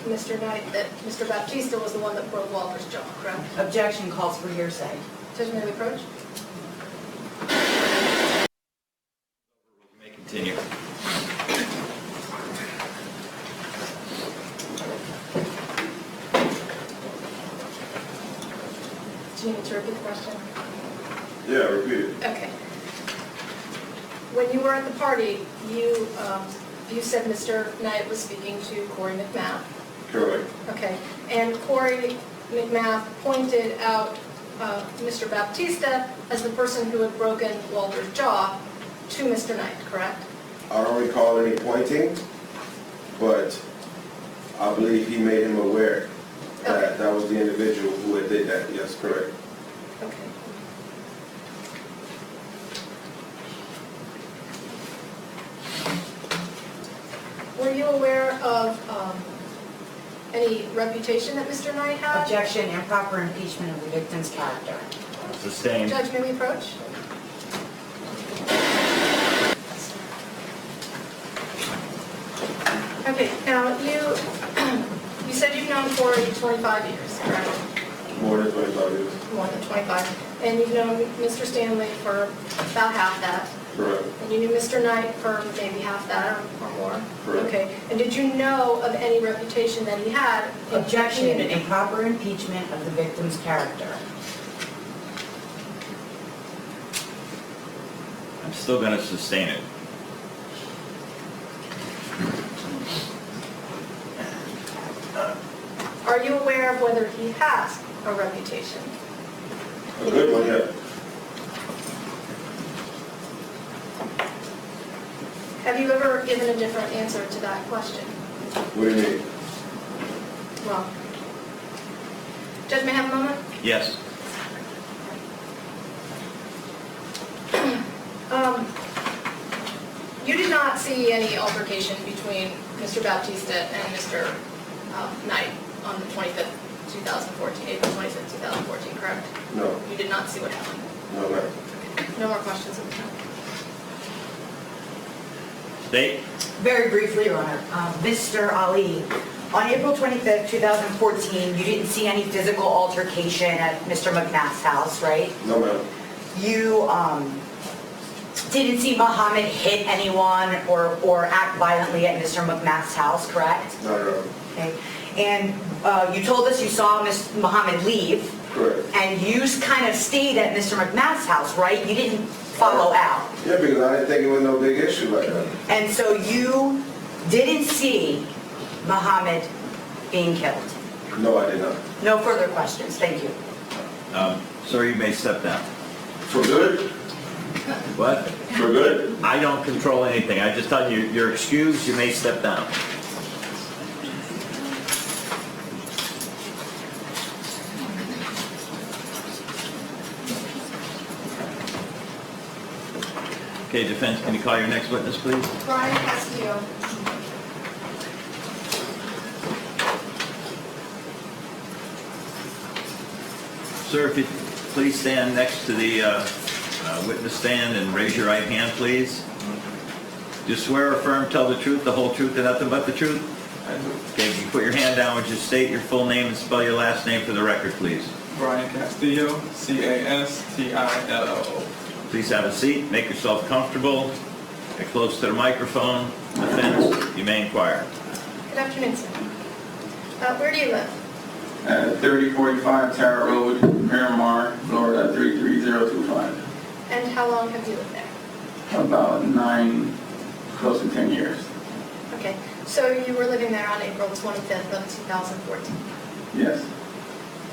Mr. Knight that Mr. Baptista was the one that broke Walter's jaw, correct? Objection, calls for hearsay. Judge, may we approach? You may continue. Do you need to repeat the question? Yeah, repeat it. Okay. When you were at the party, you said Mr. Knight was speaking to Corey McMath. Correct. Okay. And Corey McMath pointed out Mr. Baptista as the person who had broken Walter's jaw to Mr. Knight, correct? I don't recall any pointing, but I believe he made him aware that that was the individual who had did that. Yes, correct. Okay. Were you aware of any reputation that Mr. Knight had? Objection, improper impeachment of the victim's character. Sustained. Judge, may we approach? Okay, now you said you've known Corey 25 years, correct? More than 25 years. More than 25. And you've known Mr. Stanley for about half that. Correct. And you knew Mr. Knight for maybe half that or more? Correct. Okay. And did you know of any reputation that he had in the Objection, community? improper impeachment of the victim's character. I'm still going to sustain it. Are you aware of whether he has a reputation? A good one, yeah. Have you ever given a different answer to that question? What do you mean? Well, Judge, may I have a moment? Yes. You did not see any altercation between Mr. Baptista and Mr. Knight on the 25th, 2014, April 25th, 2014, correct? No. You did not see what happened? No, ma'am. No more questions at the time. State. Very briefly, Your Honor. Mr. Ali, on April 25th, 2014, you didn't see any physical altercation at Mr. McMath's house, right? No, ma'am. You didn't see Muhammad hit anyone or act violently at Mr. McMath's house, correct? No, no. Okay. And you told us you saw Mr. Muhammad leave. Correct. And you kind of stayed at Mr. McMath's house, right? You didn't follow out. Yeah, because I didn't think it was no big issue like that. And so you didn't see Muhammad being killed. No, I did not. No further questions. Thank you. Sir, you may step down. For good? What? We're good? I don't control anything. I just tell you, you're excused, you may step down. Okay, defense, can you call your next witness, please? Brian Castillo. Sir, if you please stand next to the witness stand and raise your right hand, please. Do you swear or affirm tell the truth, the whole truth, and nothing but the truth? I do. Okay, if you put your hand down, would you state your full name and spell your last name for the record, please? Brian Castillo, Castillo. Please have a seat, make yourself comfortable, get close to the microphone. Defense, you may inquire. Good afternoon, sir. Where do you live? At 3045 Tower Road, Miramar, Florida 33025. And how long have you lived there? About 9, close to 10 years. Okay, so you were living there on April 25th of 2014. Yes.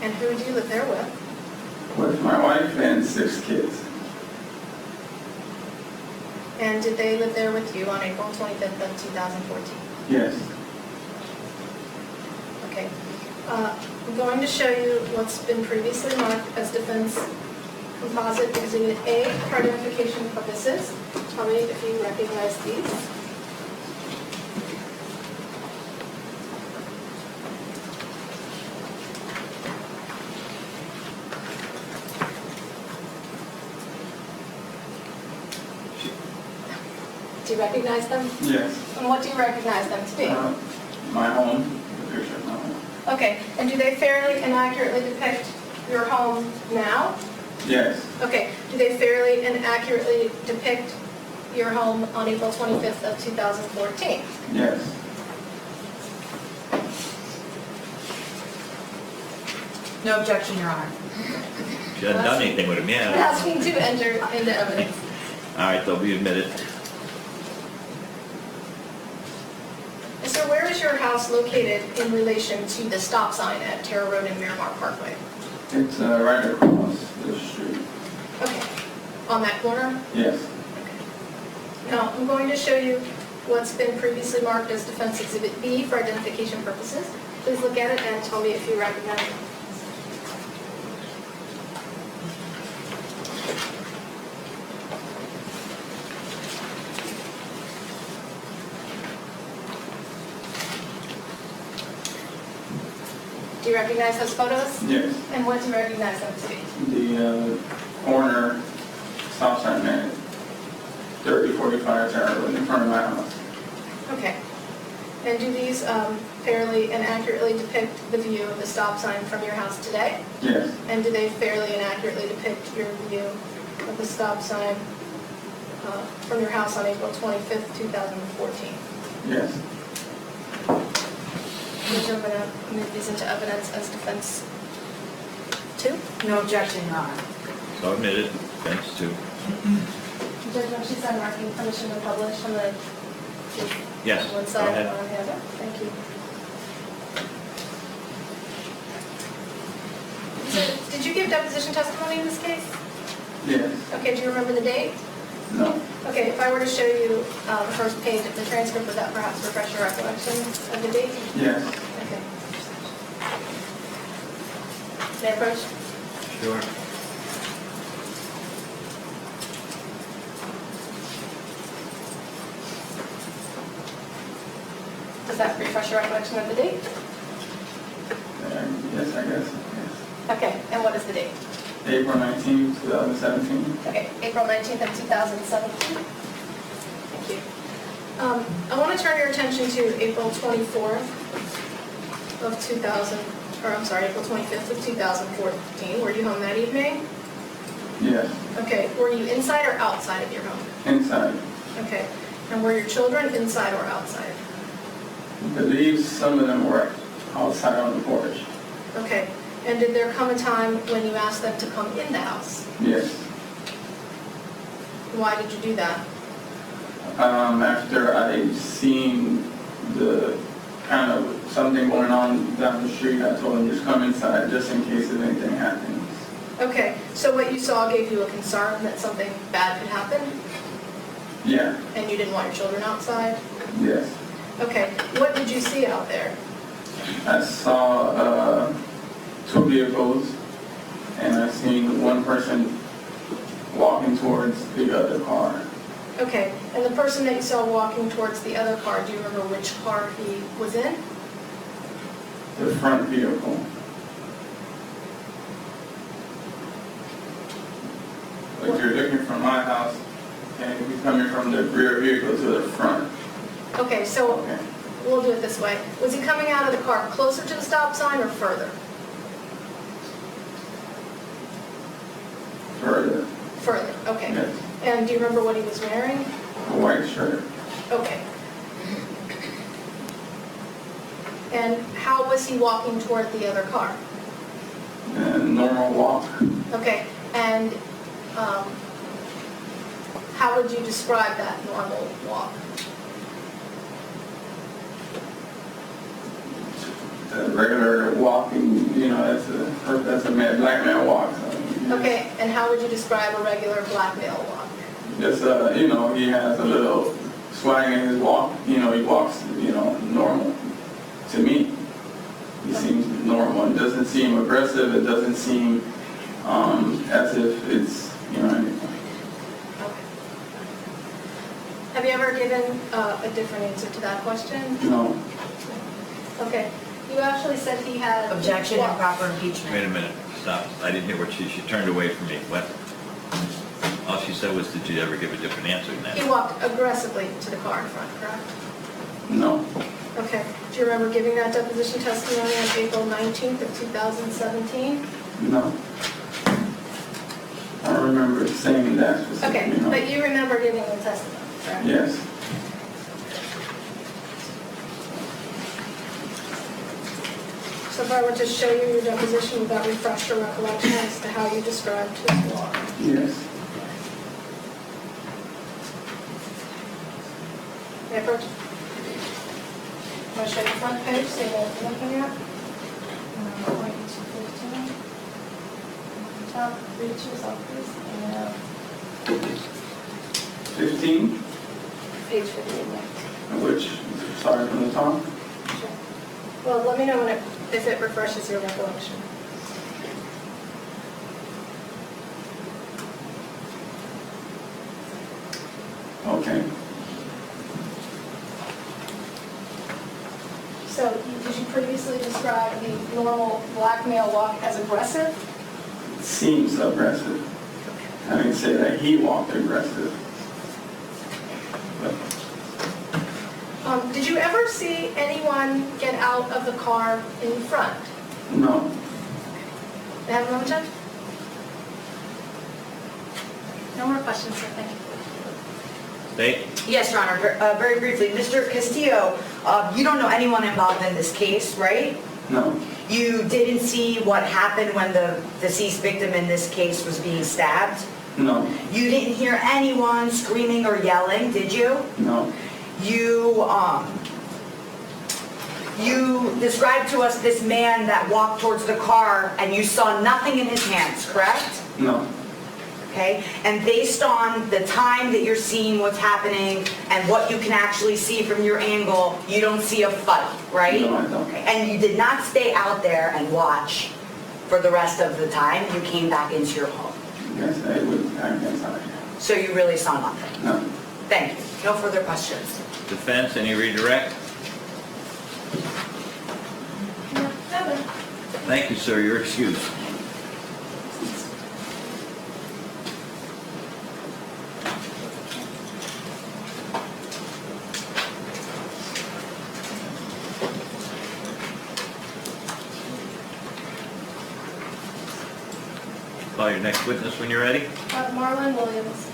And who do you live there with? With my wife and 6 kids. And did they live there with you on April 25th of 2014? Yes. Okay. I'm going to show you what's been previously marked as defense composite exhibit A for identification purposes. Tell me if you recognize these. Do you recognize them? Yes. And what do you recognize them to be? My home, the picture of my home. Okay, and do they fairly and accurately depict your home now? Yes. Okay, do they fairly and accurately depict your home on April 25th of 2014? Yes. No objection, Your Honor. She hasn't done anything with him I'm yet. asking to enter into evidence. All right, they'll be admitted. Sir, where is your house located in relation to the stop sign at Terra Road and Miramar Parkway? It's right across the street. Okay, on that corner? Yes. Now, I'm going to show you what's been previously marked as Defense Exhibit B for identification purposes. Please look at it and tell me if you recognize it. Do you recognize those photos? Yes. And what do you recognize them to be? The corner stop sign at 3045 Tower Road in front of my house. Okay. And do these fairly and accurately depict the view of the stop sign from your house today? Yes. And do they fairly and accurately depict your view of the stop sign from your house on April 25th, 2014? Yes. Judge, I'm going to move these into evidence as defense 2. No objection, Your Honor. So admitted, defense 2. Judge, when she's done marking permission to publish, I'm going to Yes, one go side ahead. and one on the other. Thank you. So, did you give deposition testimony in this case? Yes. Okay, do you remember the date? No. Okay, if I were to show you the first page of the transcript, would that perhaps refresh your recollection of the date? Yes. Okay. May I approach? Sure. Does that refresh your recollection of the date? Yes, I guess. Yes. Okay, and what is the date? April 19, 2017. Okay, April 19th of 2017. Thank you. I want to turn your attention to April 24th of 2000, or I'm sorry, April 25th of 2014. Were you home that evening? Yes. Okay, were you inside or outside of your home? Inside. Okay, and were your children inside or outside? I believe some of them were outside on the porch. Okay, and did there come a time when you asked them to come in the house? Yes. Why did you do that? After I seen the kind of something going on down the street, I told them just come inside just in case if anything happens. Okay, so what you saw gave you a concern that something bad could happen, Yeah, and you didn't want your children outside? yes. Okay, what did you see out there? I saw 2 vehicles, and I seen one person walking towards the other car. Okay, and the person that you saw walking towards the other car, do you remember which car he was in? The front vehicle. If you're looking from my house, and you're coming from the rear vehicle to the front. Okay, so Okay. we'll do it this way. Was he coming out of the car closer to the stop sign or further? Further. Further, okay. Yes. And do you remember what he was wearing? A white shirt. Okay. And how was he walking toward the other car? And normal walk. Okay, and how would you describe that normal walk? A regular walking, you know, that's a black man walk. So, Okay, and how would you describe a regular black male walk? just, you know, he has a little swag in his walk. You know, he walks, you know, normal. To me, he seems normal. It doesn't seem aggressive. It doesn't seem as if it's, you know, anything. Okay. Have you ever given a different answer to that question? No. Okay. You actually said he had... Objection and proper Wait impeachment. a minute, stop. I didn't hear what she turned away from me. What? All she said was, did you ever give a different answer than that? He walked aggressively to the car in front, correct? No. Okay. Do you remember giving that deposition testimony on April 19th of 2017? No. I don't remember saying that specifically. Okay, no. but you remember giving the testimony, correct? Yes. So if I were to show you your deposition, would that refresh your recollection as to how you described his walk? Yes. May I approach? I'm going to show you the front page, so you know what you're looking at. And I'm going to 15. Top, read to yourself, please. And 15, page 15, yeah. which, sorry from the top. Sure. Well, let me know if it refreshes your recollection. Okay. So did you previously describe the normal black male walk as aggressive? Seems aggressive. I didn't say that he walked aggressive. But Did you ever see anyone get out of the car in front? no. May I have a moment, Judge? No more questions, sir. Thank you. State? Yes, Your Honor, very briefly. Mr. Castillo, you don't know anyone involved in this case, right? No. You didn't see what happened when the deceased victim in this case was being stabbed? No. You didn't hear anyone screaming or yelling, did you? No. You described to us this man that walked towards the car and you saw nothing in his hands, correct? No. Okay, and based on the time that you're seeing what's happening and what you can actually see from your angle, you don't see a fight, right? No, I don't. Okay. And you did not stay out there and watch for the rest of the time. You came back into your home. Yes, I guess I. So you really saw nothing. No. Thank you. No further questions. Defense, any redirect? Thank you, sir. You're excused. Call your next witness when you're ready. Marlon Williams.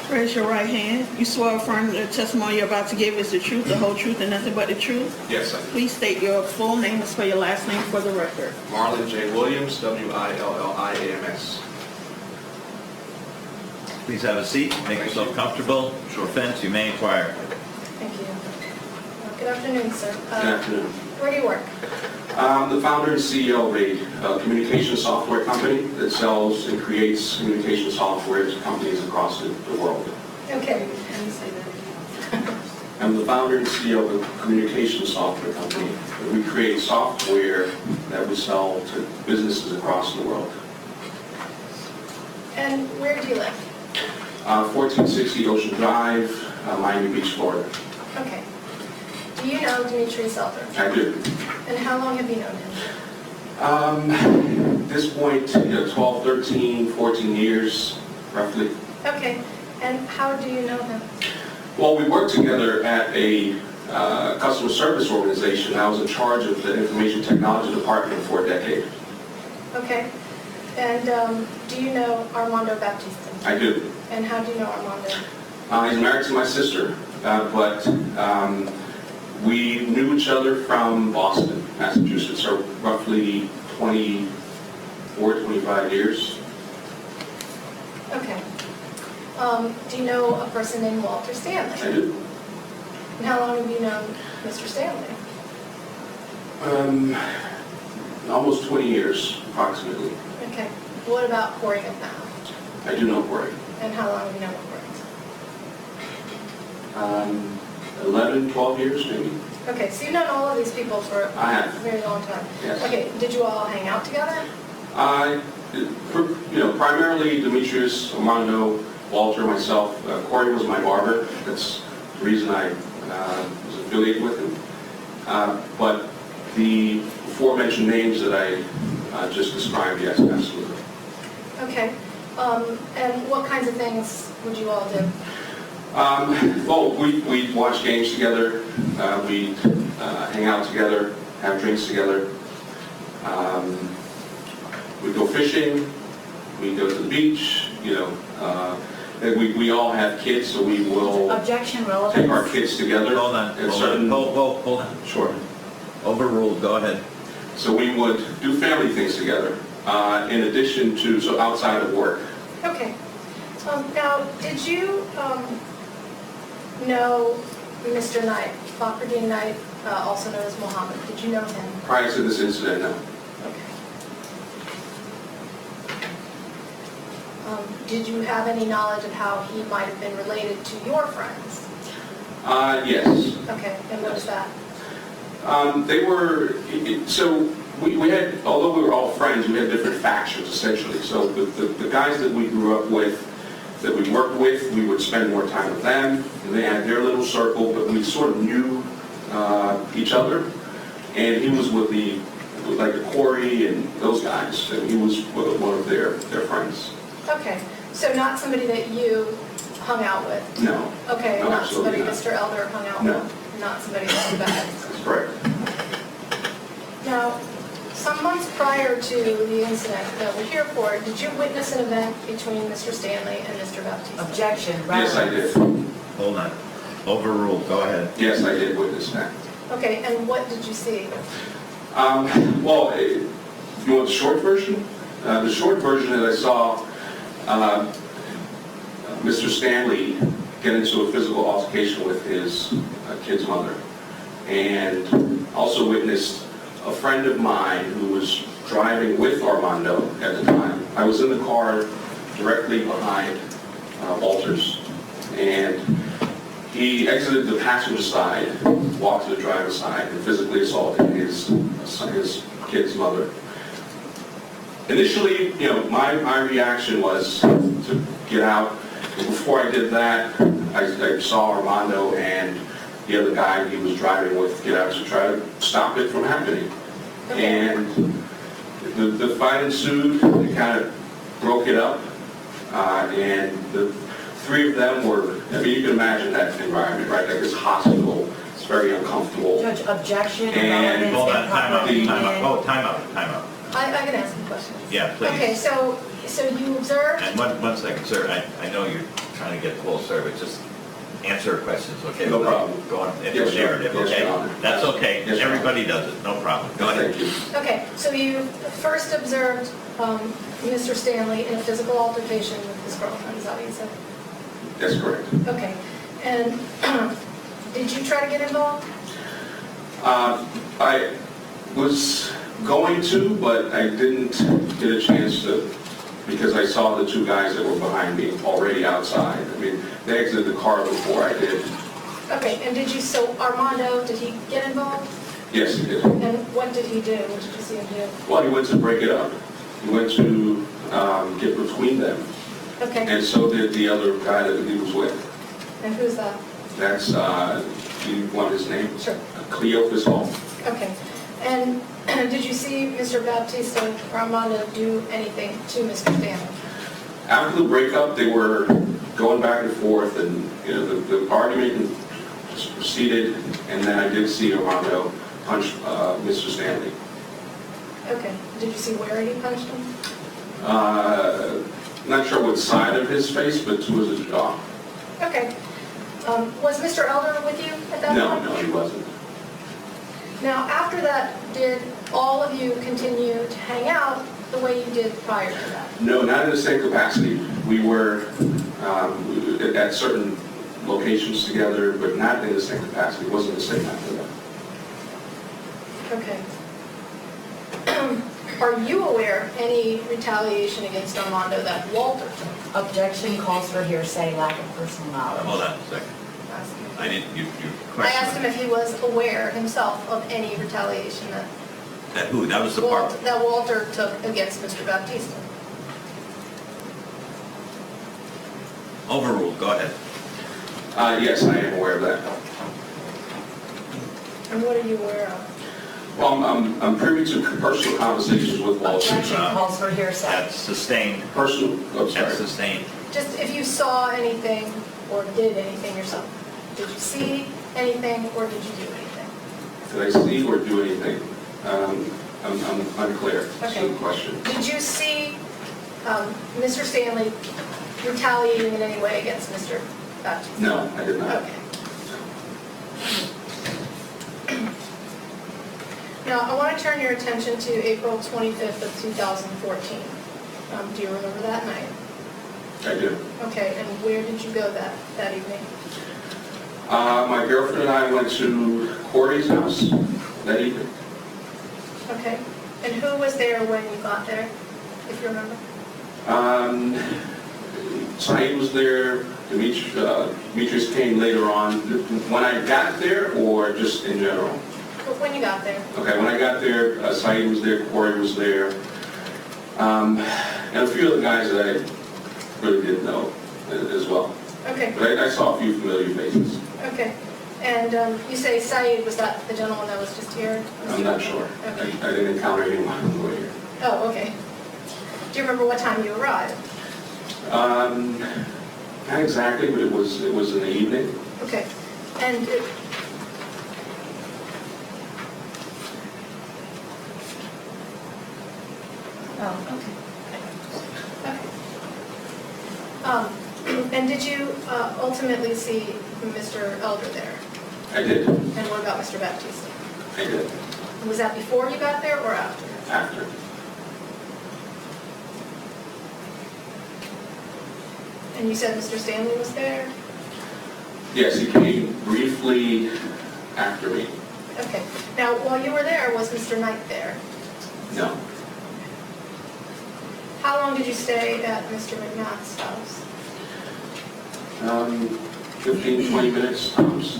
Raise your right hand. You swear or affirm the testimony you're about to give is the truth, the whole truth, and nothing but the truth? Yes, sir. Please state your full name and spell your last name for the record. Marlon J. Williams, Williams. Please have a seat, make yourself comfortable. Short offense, you may inquire. Thank you. Good afternoon, sir. Good afternoon. Where do you work? I'm the founder and CEO of a communication software company that sells and creates communication software to companies across the world. Okay, can you say that again? I'm the founder and CEO of a communication software company. We create software that we sell to businesses across the world. And where do you live? 1460 Ocean Drive, Miami Beach, Florida. Okay. Do you know Demetrius Elder? I do. And how long have you known him? At this point, 12, 13, 14 years, roughly. Okay. And how do you know him? Well, we worked together at a customer service organization. I was in charge of the information technology department for a decade. Okay. And do you know Armando Baptista? I do. And how do you know Armando? He's married to my sister, but we knew each other from Boston, Massachusetts, so roughly 24, 25 years. Okay. Do you know a person named Walter Stanley? I do. And how long have you known Mr. Stanley? Almost 20 years, approximately. Okay. What about Corey McMahon? I do know Corey. And how long have you known Corey? 11, 12 years, maybe. Okay, so you've known all of these people for a I have. very long time. Yes. Okay, did you all hang out together? Primarily Demetrius, Armando, Walter, myself. Corey was my barber. That's the reason I was affiliated with him. But the aforementioned names that I just described, yes, absolutely. Okay. And what kinds of things would you all do? Well, we watch games together. We hang out together, have drinks together. We go fishing. We go to the beach. We all have kids, so we will Objection, relevance. take our kids together. Hold on, at hold certain- on, hold on. Sure. Overruled, go ahead. So we would do family things together, in addition to, so outside of work. Okay. Now, did you know Mr. Knight, Fakhruddin Knight, also known as Mohammed? Did you know him? Prior to this incident, no. Did you have any knowledge of how he might have been related to your friends? Yes. Okay, and what is that? They were, so we had, although we were all friends, we had different factions essentially. So the guys that we grew up with, that we worked with, we would spend more time with them, and they had their little circle, but we sort of knew each other. And he was with the Corey and those guys, and he was with one of their friends. Okay, so not somebody that you hung out with? No. Okay, No, not somebody absolutely not. Mr. Elder hung out No. with? Not somebody Mr. Bennett? That's correct. Now, some months prior to the incident that we're here for, did you witness an event between Mr. Stanley and Mr. Baptista? Objection, Yes, I relevance. did. Hold on. Overruled, go ahead. Yes, I did witness that. Okay, and what did you see? Well, you want the short version? The short version is I saw Mr. Stanley get into a physical altercation with his kid's mother. And also witnessed a friend of mine who was driving with Armando at the time. I was in the car directly behind Walters. And he exited the passenger side, walked to the driver's side, and physically assaulted his kid's mother. Initially, my reaction was to get out. Before I did that, I saw Armando and the other guy he was driving with get out to try to stop it from happening. And the fight ensued. They kind of broke it up. And the three of them were, you can imagine that environment, right? Like it's hostile. It's very uncomfortable. Judge, objection, And- relevance, Hold on, time out, improper time out. opinion. Oh, time out. I can ask some questions. Yeah, please. Okay, so you observed? And one second, sir, I know you're trying to get full service, just answer her questions, okay? No problem. Go on into Yes, the sir. narrative, Yes, okay? Your Honor. That's okay. Yes, Your Honor. Everybody does it, no problem. Go ahead. Thank you. Okay, so you first observed Mr. Stanley in a physical altercation with his girlfriend, is that what you said? That's correct. Okay, and did you try to get involved? I was going to, but I didn't get a chance to, because I saw the two guys that were behind me already outside. I mean, they exited the car before I did. Okay, and so Armando, did he get involved? Yes, he did. And what did he do? What did you see him do? Well, he went to break it up. He went to get between them. Okay, And so did the other guy that he was with. and who's that? That's, you want his name? Sure. Cleophas Hall. Okay, and did you see Mr. Baptista or Armando do anything to Mr. Stanley? After the breakup, they were going back and forth, and the argument just proceeded, and then I did see Armando punch Mr. Stanley. Okay, did you see where he punched him? Not sure what side of his face, but towards his jaw. Okay, was Mr. Elder with you at that No, time? no, he wasn't. Now, after that, did all of you continue to hang out the way you did prior to that? No, not in the same capacity. We were at certain locations together, but not in the same capacity. It wasn't the same after that. Okay. Are you aware of any retaliation against Armando that Walter took? Objection calls for hearsay, lack of personal knowledge. Hold on a second. I didn't, you I asked him questioned. if he was aware himself of any retaliation That who? That was the part. that Walter took against Mr. Baptista. Overruled, go ahead. Yes, I am aware of that. And what are you aware of? Well, I'm privy to personal conversations with Walter. Objection calls for hearsay. That's sustained. Personal, I'm sorry. That's sustained. Just if you saw anything or did anything yourself. Did you see anything or did you do anything? Did I see or do anything? I'm unclear. That's Okay. the question. Did you see Mr. Stanley retaliating in any way against Mr. Baptista? No, I did not. Okay. Now, I want to turn your attention to April 25th of 2014. Do you remember that night? I do. Okay, and where did you go that evening? My girlfriend and I went to Corey's house that evening. Okay, and who was there when you got there, if you remember? Saeed was there, Demetrius came later on. When I got there, or just in general? But when you got there? Okay, when I got there, Saeed was there, Corey was there, and a few other guys that I really didn't know as well. Okay, But I saw a few familiar faces. okay. And you say Saeed, was that the gentleman that was just here? I'm not sure. Okay. I didn't encounter anyone on the way here. Oh, okay. Do you remember what time you arrived? Not exactly, but it was in the evening. Okay, and and did you ultimately see Mr. Elder there? I did. And what about Mr. Baptista? I did. Was that before you got there or after? After. And you said Mr. Stanley was there? Yes, he came briefly after me. Okay. Now, while you were there, was Mr. Knight there? No. How long did you stay at Mr. McNatt's house? 15, 20 minutes tops.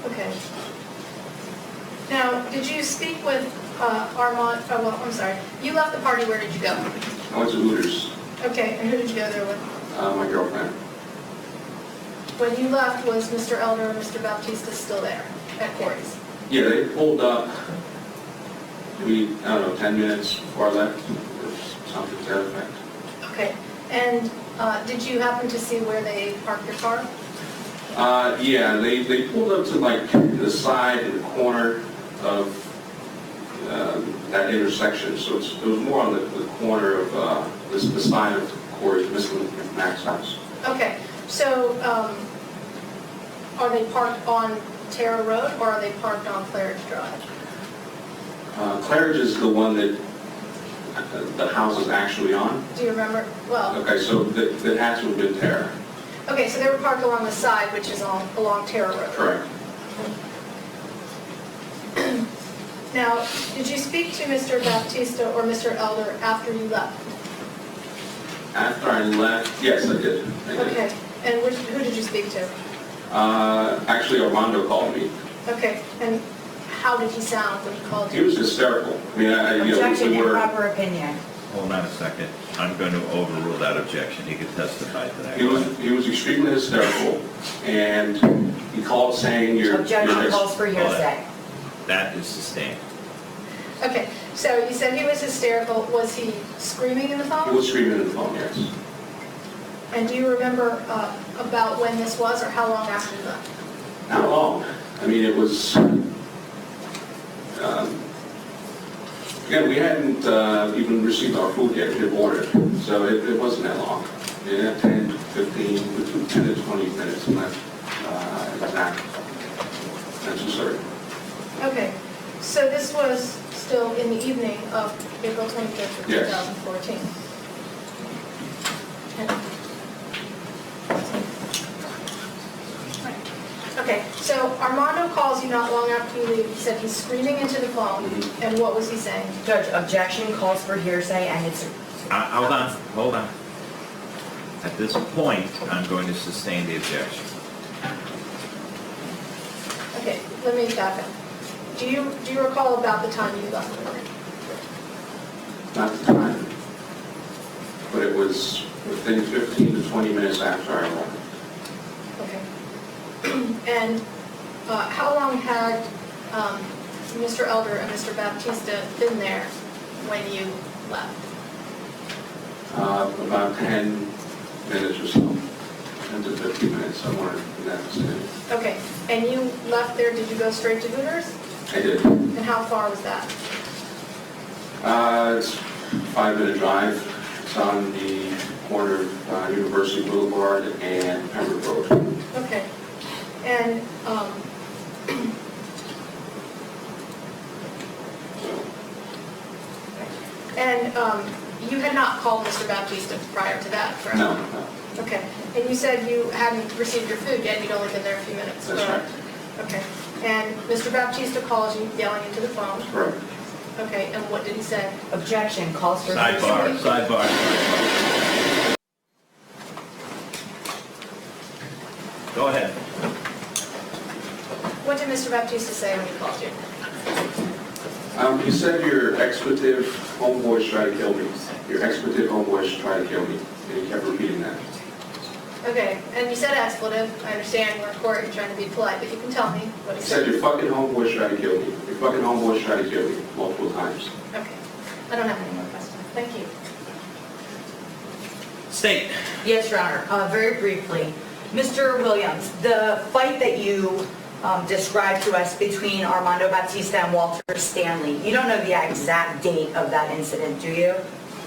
Okay. Now, did you speak with Armand, I'm sorry, you left the party, where did you go? I went to Hooters. Okay, and who did you go there with? My girlfriend. When you left, was Mr. Elder and Mr. Baptista still there at Corey's? Yeah, they pulled up maybe, 10 minutes before I left, or something to that effect. Okay, and did you happen to see where they parked your car? Yeah, they pulled up to like the side and the corner of that intersection. So it was more on the corner of the side of towards Mr. McMahon's house. Okay, so are they parked on Tara Road or are they parked on Claridge Drive? Claridge is the one that the house is actually on. Do you remember? Well, Okay, so that has to have been Tara. okay, so they were parked along the side, which is along Tara Road. Correct. Now, did you speak to Mr. Baptista or Mr. Elder after you left? After I left, yes, I did. I did. Okay, and who did you speak to? Actually, Armando called me. Okay, and how did he sound when he called He you? was hysterical. I mean, Objection, we were... improper opinion. Hold on a second. I'm going to overrule that objection. He could testify to that. He was extremely hysterical, and he called saying you're... Objection calls for hearsay. That is sustained. Okay, so you said he was hysterical. Was he screaming in the He phone? was screaming in the phone, yes. And do you remember about when this was or how long after you left? Not long. I mean, it was... again, we hadn't even received our food yet. We had ordered, so it wasn't that long. Yeah, 10, 15, between 10 to 20 minutes, I'm not exact. That's for certain. Okay, so this was still in the evening of April 25th of Yes. 2014? Okay, so Armando calls you not long after you leave. He said he's screaming into the phone, and what was he saying? Judge, objection calls for hearsay and it's... Hold on. At this point, I'm going to sustain the objection. Okay, let me back up. Do you recall about the time you left the room? Not the time, but it was within 15 to 20 minutes after I left. Okay. And how long had Mr. Elder and Mr. Baptista been there when you left? About 10 minutes or so, 10 to 15 minutes, somewhere in that vicinity. Okay, and you left there, did you go straight to Hooters? I did. And how far was that? It's a 5-minute drive. It's on the corner of University Boulevard and Pembroke Road. Okay. And you had not called Mr. Baptista prior to that, correct? No. Okay. And you said you hadn't received your food yet, you'd only been there a few minutes. That's right. Okay. And Mr. Baptista calls you, yelling into the phone. Correct. Okay, and what did he say? Objection calls for hearsay. Sidebar. Go ahead. What did Mr. Baptista say when he called you? He said your expletive homeboys try to kill me. Your expletive homeboys try to kill me. And he kept repeating that. Okay, and you said expletive. I understand we're in court, you're trying to be polite, but you can tell me what he He said said. your fucking homeboys try to kill me. Your fucking homeboys try to kill me multiple times. Okay. I don't have any more questions. Thank you. State. Yes, Your Honor. Very briefly, Mr. Williams, the fight that you described to us between Armando Baptista and Walter Stanley, you don't know the exact date of that incident, do you?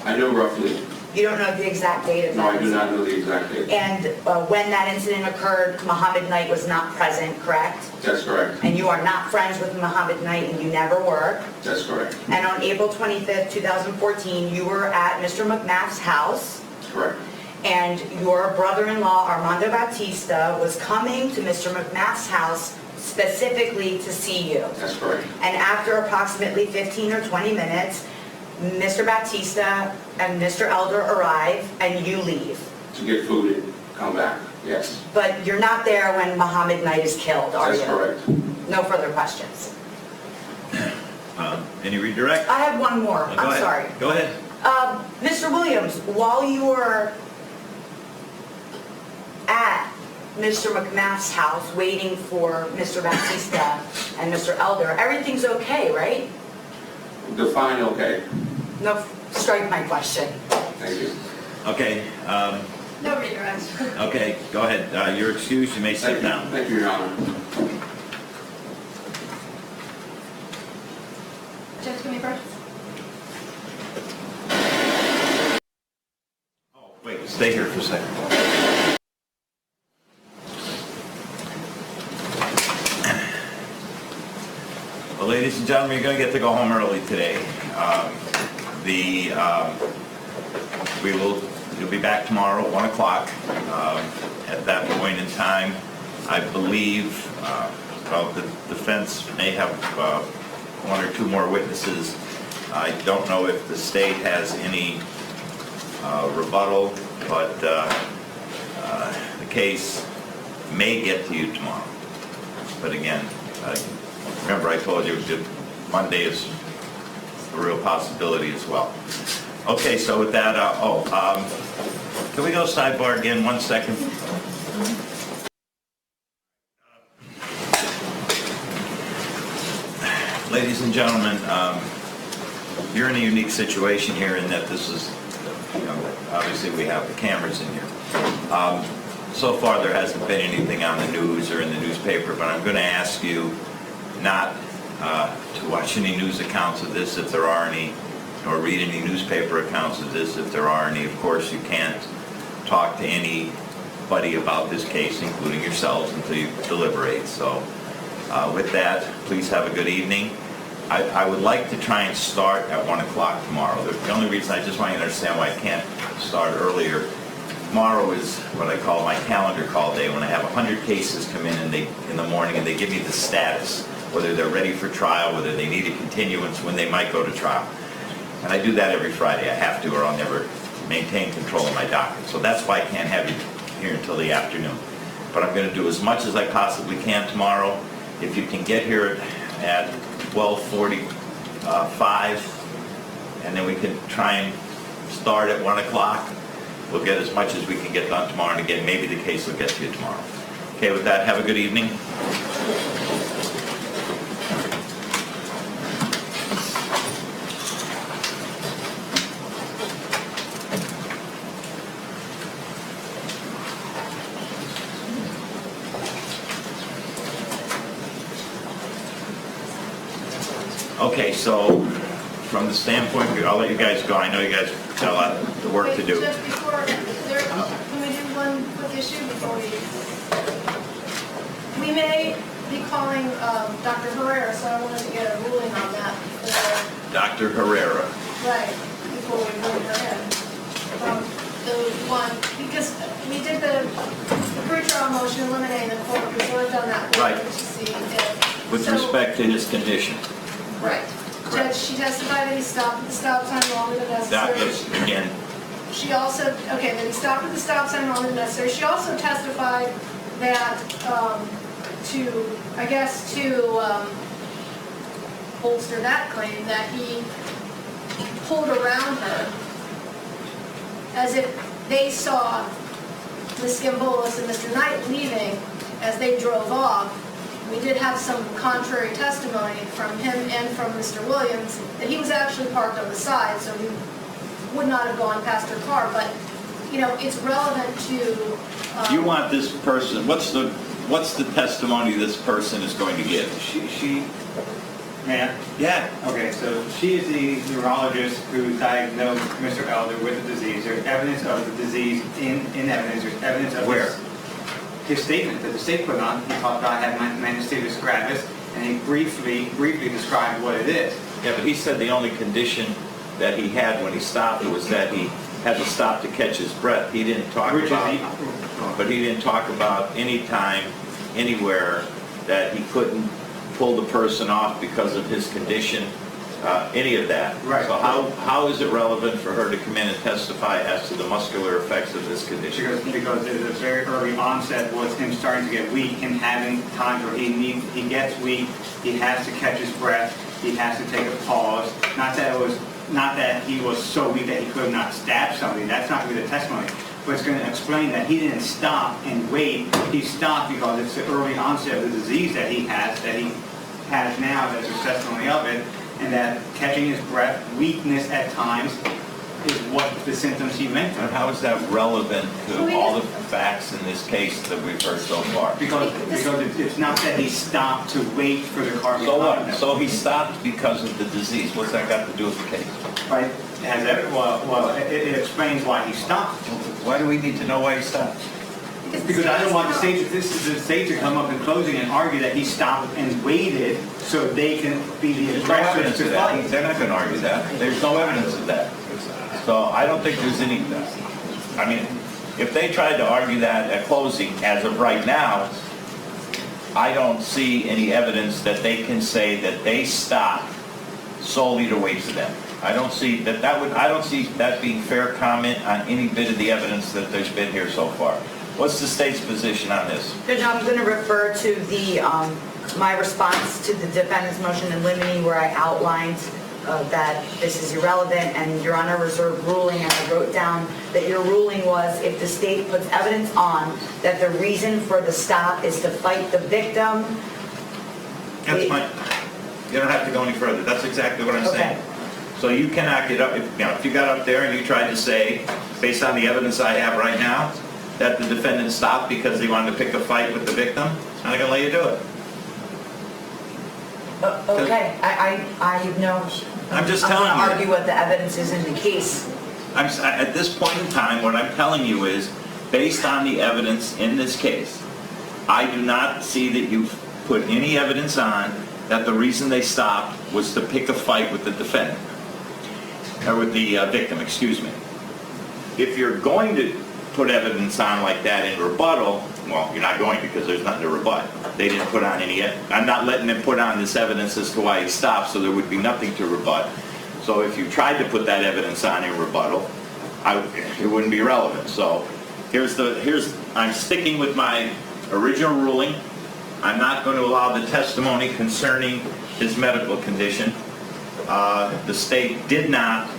I know roughly. You don't know the exact date of No, that I do incident? not know the exact date. And when that incident occurred, Muhammad Knight was not present, correct? That's correct. And you are not friends with Muhammad Knight, and you never were. That's correct. And on April 25th, 2014, you were at Mr. McMath's house, Correct. and your brother-in-law, Armando Baptista, was coming to Mr. McMath's house specifically to see you. That's correct. And after approximately 15 or 20 minutes, Mr. Baptista and Mr. Elder arrive, and you leave. To get food and come back. Yes. But you're not there when Muhammad Knight is killed, are you? That's correct. No further questions. Any redirect? I have one more. Go I'm ahead. sorry. Go ahead. Mr. Williams, while you were at Mr. McMath's house waiting for Mr. Baptista and Mr. Elder, everything's okay, right? Define okay. No, strike my question. Thank you. Okay. No redirect. Okay, go ahead. You're excused. You may sit down. Thank you, Your Honor. Judge, can we first? Oh, wait. for a second. Well, ladies and gentlemen, you're going to get to go home early today. You'll be back tomorrow at 1 o'clock. At that point in time, I believe, the defense may have one or two more witnesses. I don't know if the state has any rebuttal, but the case may get to you tomorrow. But again, remember I told you that Monday is a real possibility as well. Okay, so with that, can we go sidebar again 1 second? Ladies and gentlemen, you're in a unique situation here in that this is, obviously we have the cameras in here. So far there hasn't been anything on the news or in the newspaper, but I'm going to ask you not to watch any news accounts of this if there are any, or read any newspaper accounts of this if there are any. Of course, you can't talk to anybody about this case, including yourselves, until you deliberate. So with that, please have a good evening. I would like to try and start at 1 o'clock tomorrow. The only reason, I just want you to understand why I can't start earlier. Tomorrow is what I call my calendar call day, when I have 100 cases come in the morning, and they give me the status, whether they're ready for trial, whether they need a continuance, when they might go to trial. And I do that every Friday. I have to, or I'll never maintain control of my docket. So that's why I can't have you here until the afternoon. But I'm going to do as much as I possibly can tomorrow. If you can get here at 12:45, and then we can try and start at 1 o'clock. We'll get as much as we can get done tomorrow, and again, maybe the case will get to you tomorrow. Okay, with that, have a good evening. Okay, so from the standpoint, I'll let you guys go. I know you guys got a lot of work to do. Just before, can we do one quick issue before we may be calling Dr. Herrera, so I wanted to get a ruling on that before. Dr. Herrera. Right, before we bring her in. The one, because we did the pre-trial motion eliminating the court, we've already done that. Right. To see if, With respect to his condition. right. Judge, she testified that he stopped at the stop sign longer than necessary. That was, again, She also, okay, that he stopped at the stop sign longer than necessary. She also testified that to bolster that claim, that he pulled around her as if they saw Ms. Gambolas and Mr. Knight leaving as they drove off. We did have some contrary testimony from him and from Mr. Williams that he was actually parked on the side, so he would not have gone past her car. But, it's relevant to... you want this person, what's the testimony this person is going to give? Ma'am? Yeah. Okay, so she is the neurologist who diagnosed Mr. Elder with the disease. There's evidence of the disease in evidence. There's evidence of Where? His statement that the state put on. He talked about having myasthenia gravis, and he briefly described what it is. Yeah, but he said the only condition that he had when he stopped was that he had to stop to catch his breath. He didn't talk but he didn't talk about any time, anywhere, that he couldn't pull the person off because of his condition, any of that. Right. So how is it relevant for her to come in and testify as to the muscular effects of this condition? Because the very early onset was him starting to get weak and having times where he gets weak, he has to catch his breath, he has to take a pause. Not that he was so weak that he could not stab somebody. That's not really the testimony. But it's going to explain that he didn't stop and wait. He stopped because it's the early onset of the disease that he has now. That's the testimony of it. And that catching his breath, weakness at times, is what the symptoms he mentioned. And how is that relevant to all the facts in this case that we've heard so far? Because it's not that he stopped to wait for the car So behind what? him. So he stopped because of the disease. What's that got to do with the case? Right? It explains why he stopped. Why do we need to know why he stopped? Because I don't want the state to come up in closing and argue that he stopped and waited so they can be the There's no evidence aggressors to of that. fight. They're not going to argue that. There's no evidence of that. So I don't think there's any, I mean, if they tried to argue that at closing, as of right now, I don't see any evidence that they can say that they stopped solely to wait for them. I don't see that I don't see that being fair comment on any bit of the evidence that there's been here so far. What's the state's position on this? Judge, I'm going to refer to the, my response to the defendant's motion in limine where I outlined that this is irrelevant and Your Honor reserved ruling, and I wrote down that your ruling was if the state puts evidence on that the reason for the stop is to fight the victim. That's fine. You don't have to go any further. That's exactly what I'm saying. So you cannot get up, if you got up there and you tried to say, based on the evidence I have right now, that the defendant stopped because he wanted to pick a fight with the victim, I'm not going to let you do it. Okay, I know. I'm just telling I'm you. going to argue what the evidence is in the case. At this point in time, what I'm telling you is, based on the evidence in this case, I do not see that you've put any evidence on that the reason they stopped was to pick a fight with the defendant, or with the victim, excuse me. If you're going to put evidence on like that in rebuttal, well, you're not going to because there's nothing to rebut. They didn't put on any, I'm not letting them put on this evidence as to why he stopped, so there would be nothing to rebut. So if you tried to put that evidence on in rebuttal, it wouldn't be relevant. So I'm sticking with my original ruling. I'm not going to allow the testimony concerning his medical condition. The state did not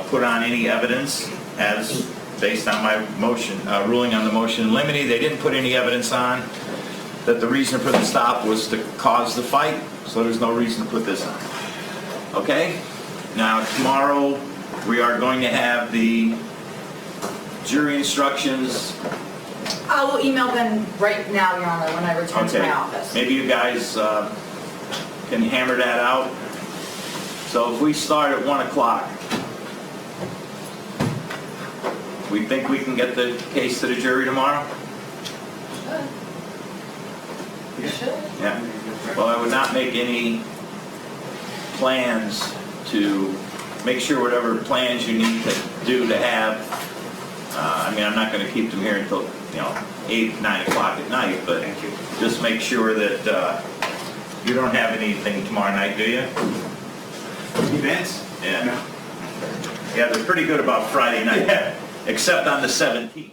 put on any evidence as based on my motion, ruling on the motion in limine. They didn't put any evidence on that the reason for the stop was to cause the fight, so there's no reason to put this on. Okay? Now, tomorrow we are going to have the jury instructions. I will email them right now, Your Honor, when I return to my office. Maybe you guys can hammer that out. So if we start at 1 o'clock, we think we can get the case to the jury tomorrow? Yeah. Well, I would not make any plans to make sure whatever plans you need to do to have. I mean, I'm not going to keep them here until 8, 9 o'clock at night, but just make sure that you don't have anything tomorrow night, do you? Events? Yeah. Yeah, they're pretty good about Friday night, except on the 17th.